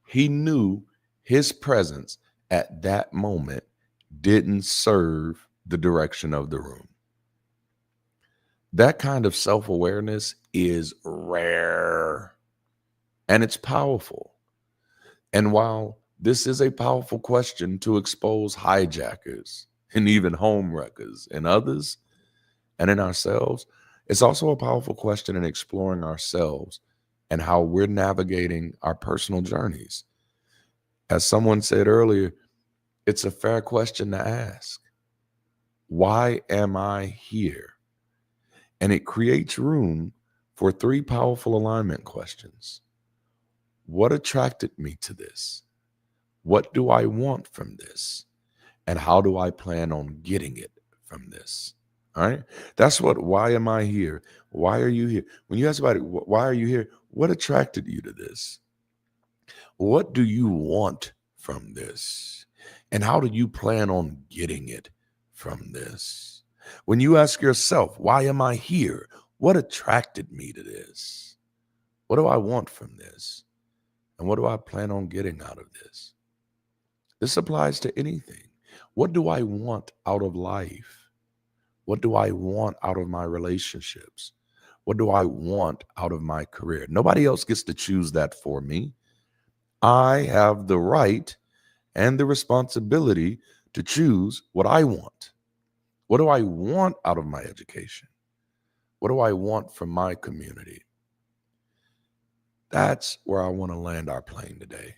He knew his presence at that moment didn't serve the direction of the room. That kind of self-awareness is rare, and it's powerful. And while this is a powerful question to expose hijackers and even home wreckers and others and in ourselves, it's also a powerful question in exploring ourselves and how we're navigating our personal journeys. As someone said earlier, it's a fair question to ask. Why am I here? And it creates room for 3 powerful alignment questions. What attracted me to this? What do I want from this? And how do I plan on getting it from this? All right. That's what, why am I here? Why are you here? When you ask about it, why are you here? What attracted you to this? What do you want from this? And how do you plan on getting it from this? When you ask yourself, why am I here? What attracted me to this? What do I want from this? And what do I plan on getting out of this? This applies to anything. What do I want out of life? What do I want out of my relationships? What do I want out of my career? Nobody else gets to choose that for me. I have the right and the responsibility to choose what I want. What do I want out of my education? What do I want from my community? That's where I want to land our plane today,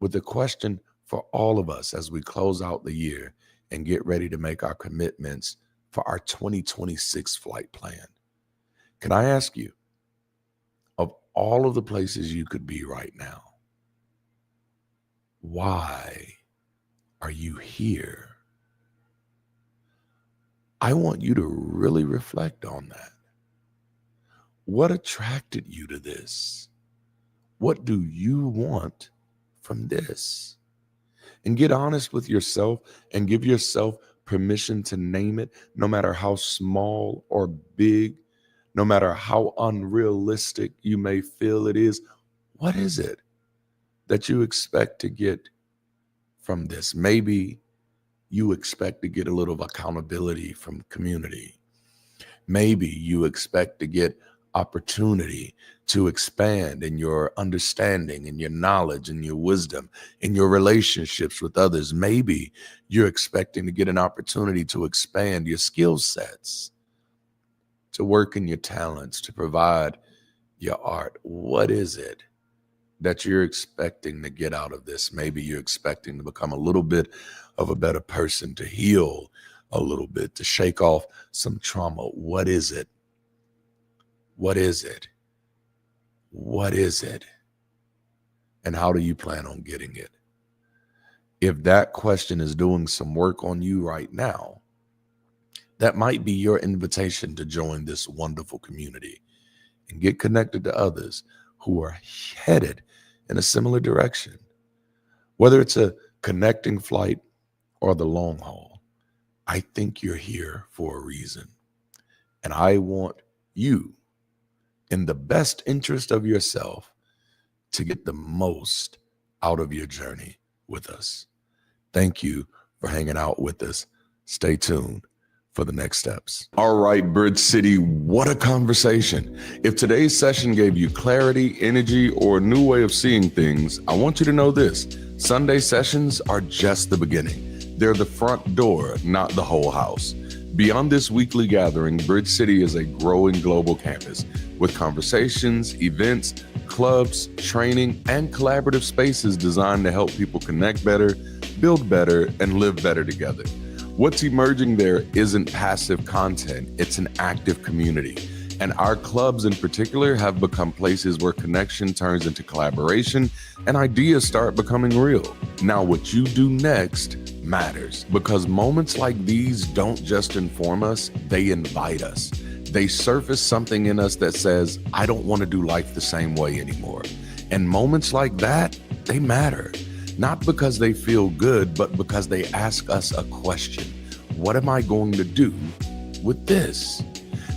with the question for all of us as we close out the year and get ready to make our commitments for our 2026 flight plan. Can I ask you, of all of the places you could be right now, why are you here? I want you to really reflect on that. What attracted you to this? What do you want from this? And get honest with yourself and give yourself permission to name it, no matter how small or big, no matter how unrealistic you may feel it is. What is it that you expect to get from this? Maybe you expect to get a little accountability from community. Maybe you expect to get opportunity to expand in your understanding and your knowledge and your wisdom in your relationships with others. Maybe you're expecting to get an opportunity to expand your skill sets, to work in your talents, to provide your art. What is it that you're expecting to get out of this? Maybe you're expecting to become a little bit of a better person, to heal a little bit, to shake off some trauma. What is it? What is it? What is it? And how do you plan on getting it? If that question is doing some work on you right now, that might be your invitation to join this wonderful community and get connected to others who are headed in a similar direction. Whether it's a connecting flight or the long haul, I think you're here for a reason. And I want you, in the best interest of yourself, to get the most out of your journey with us. Thank you for hanging out with us. Stay tuned for the next steps. All right, Bridge City, what a conversation. If today's session gave you clarity, energy, or a new way of seeing things, I want you to know this: Sunday sessions are just the beginning. They're the front door, not the whole house. Beyond this weekly gathering, Bridge City is a growing global campus with conversations, events, clubs, training, and collaborative spaces designed to help people connect better, build better, and live better together. What's emerging there isn't passive content, it's an active community. And our clubs in particular have become places where connection turns into collaboration and ideas start becoming real. Now, what you do next matters, because moments like these don't just inform us, they invite us. They surface something in us that says, I don't want to do life the same way anymore. And moments like that, they matter. Not because they feel good, but because they ask us a question. What am I going to do with this?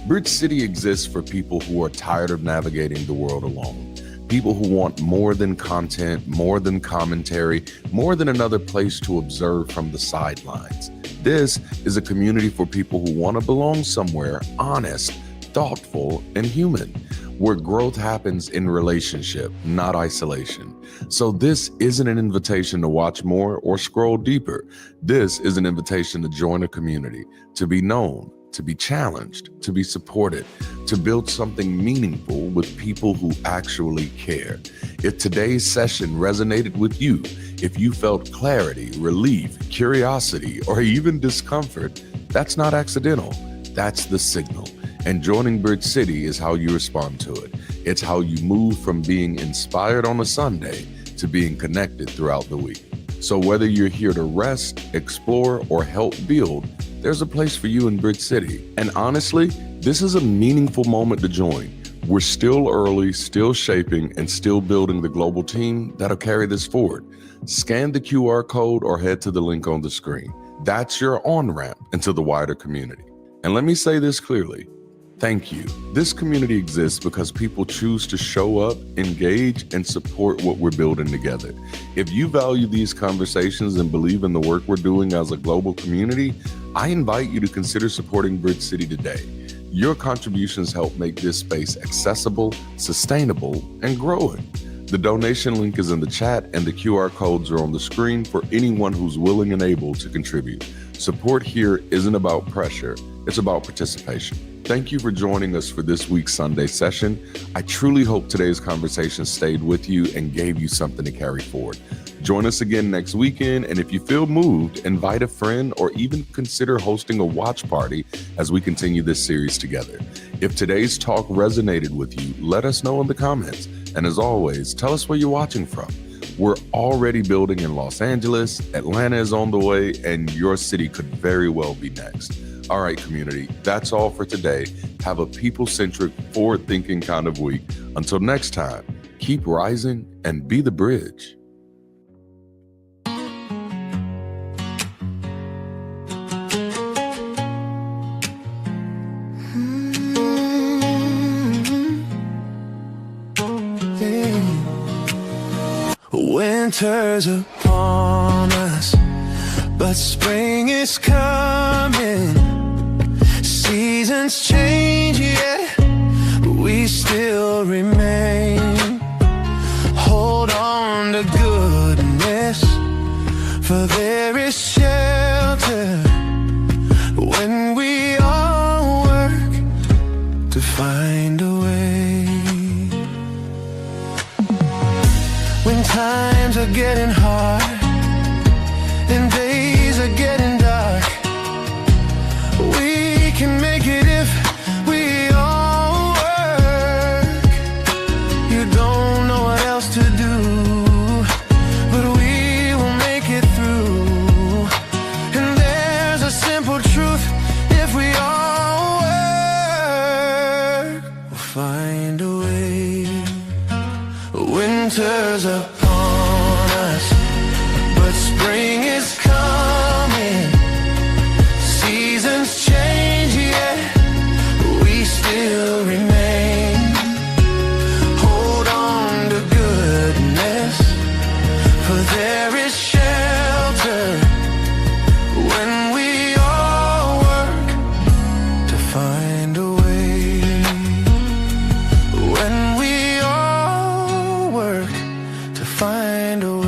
Bridge City exists for people who are tired of navigating the world alone. People who want more than content, more than commentary, more than another place to observe from the sidelines. This is a community for people who want to belong somewhere honest, thoughtful, and human, where growth happens in relationship, not isolation. So this isn't an invitation to watch more or scroll deeper. This is an invitation to join a community, to be known, to be challenged, to be supported, to build something meaningful with people who actually care. If today's session resonated with you, if you felt clarity, relief, curiosity, or even discomfort, that's not accidental. That's the signal. And joining Bridge City is how you respond to it. It's how you move from being inspired on a Sunday to being connected throughout the week. So whether you're here to rest, explore, or help build, there's a place for you in Bridge City. And honestly, this is a meaningful moment to join. We're still early, still shaping, and still building the global team that'll carry this forward. Scan the QR code or head to the link on the screen. That's your on-ramp into the wider community. And let me say this clearly. Thank you. This community exists because people choose to show up, engage, and support what we're building together. If you value these conversations and believe in the work we're doing as a global community, I invite you to consider supporting Bridge City today. Your contributions help make this space accessible, sustainable, and growing. The donation link is in the chat and the QR codes are on the screen for anyone who's willing and able to contribute. Support here isn't about pressure, it's about participation. Thank you for joining us for this week's Sunday session. I truly hope today's conversation stayed with you and gave you something to carry forward. Join us again next weekend, and if you feel moved, invite a friend or even consider hosting a watch party as we continue this series together. If today's talk resonated with you, let us know in the comments. And as always, tell us where you're watching from. We're already building in Los Angeles, Atlanta is on the way, and your city could very well be next. All right, community, that's all for today. Have a people-centric, forward-thinking kind of week. Until next time, keep rising and be the bridge. Winter's upon us, but spring is coming. Seasons change, yet we still remain. Hold on to goodness, for there is shelter when we all work to find a way. When times are getting hard and days are getting dark, we can make it if we all work. You don't know what else to do, but we will make it through. And there's a simple truth: if we all work, we'll find a way. Winter's upon us, but spring is coming. Seasons change, yet we still remain. Hold on to goodness, for there is shelter when we all work find a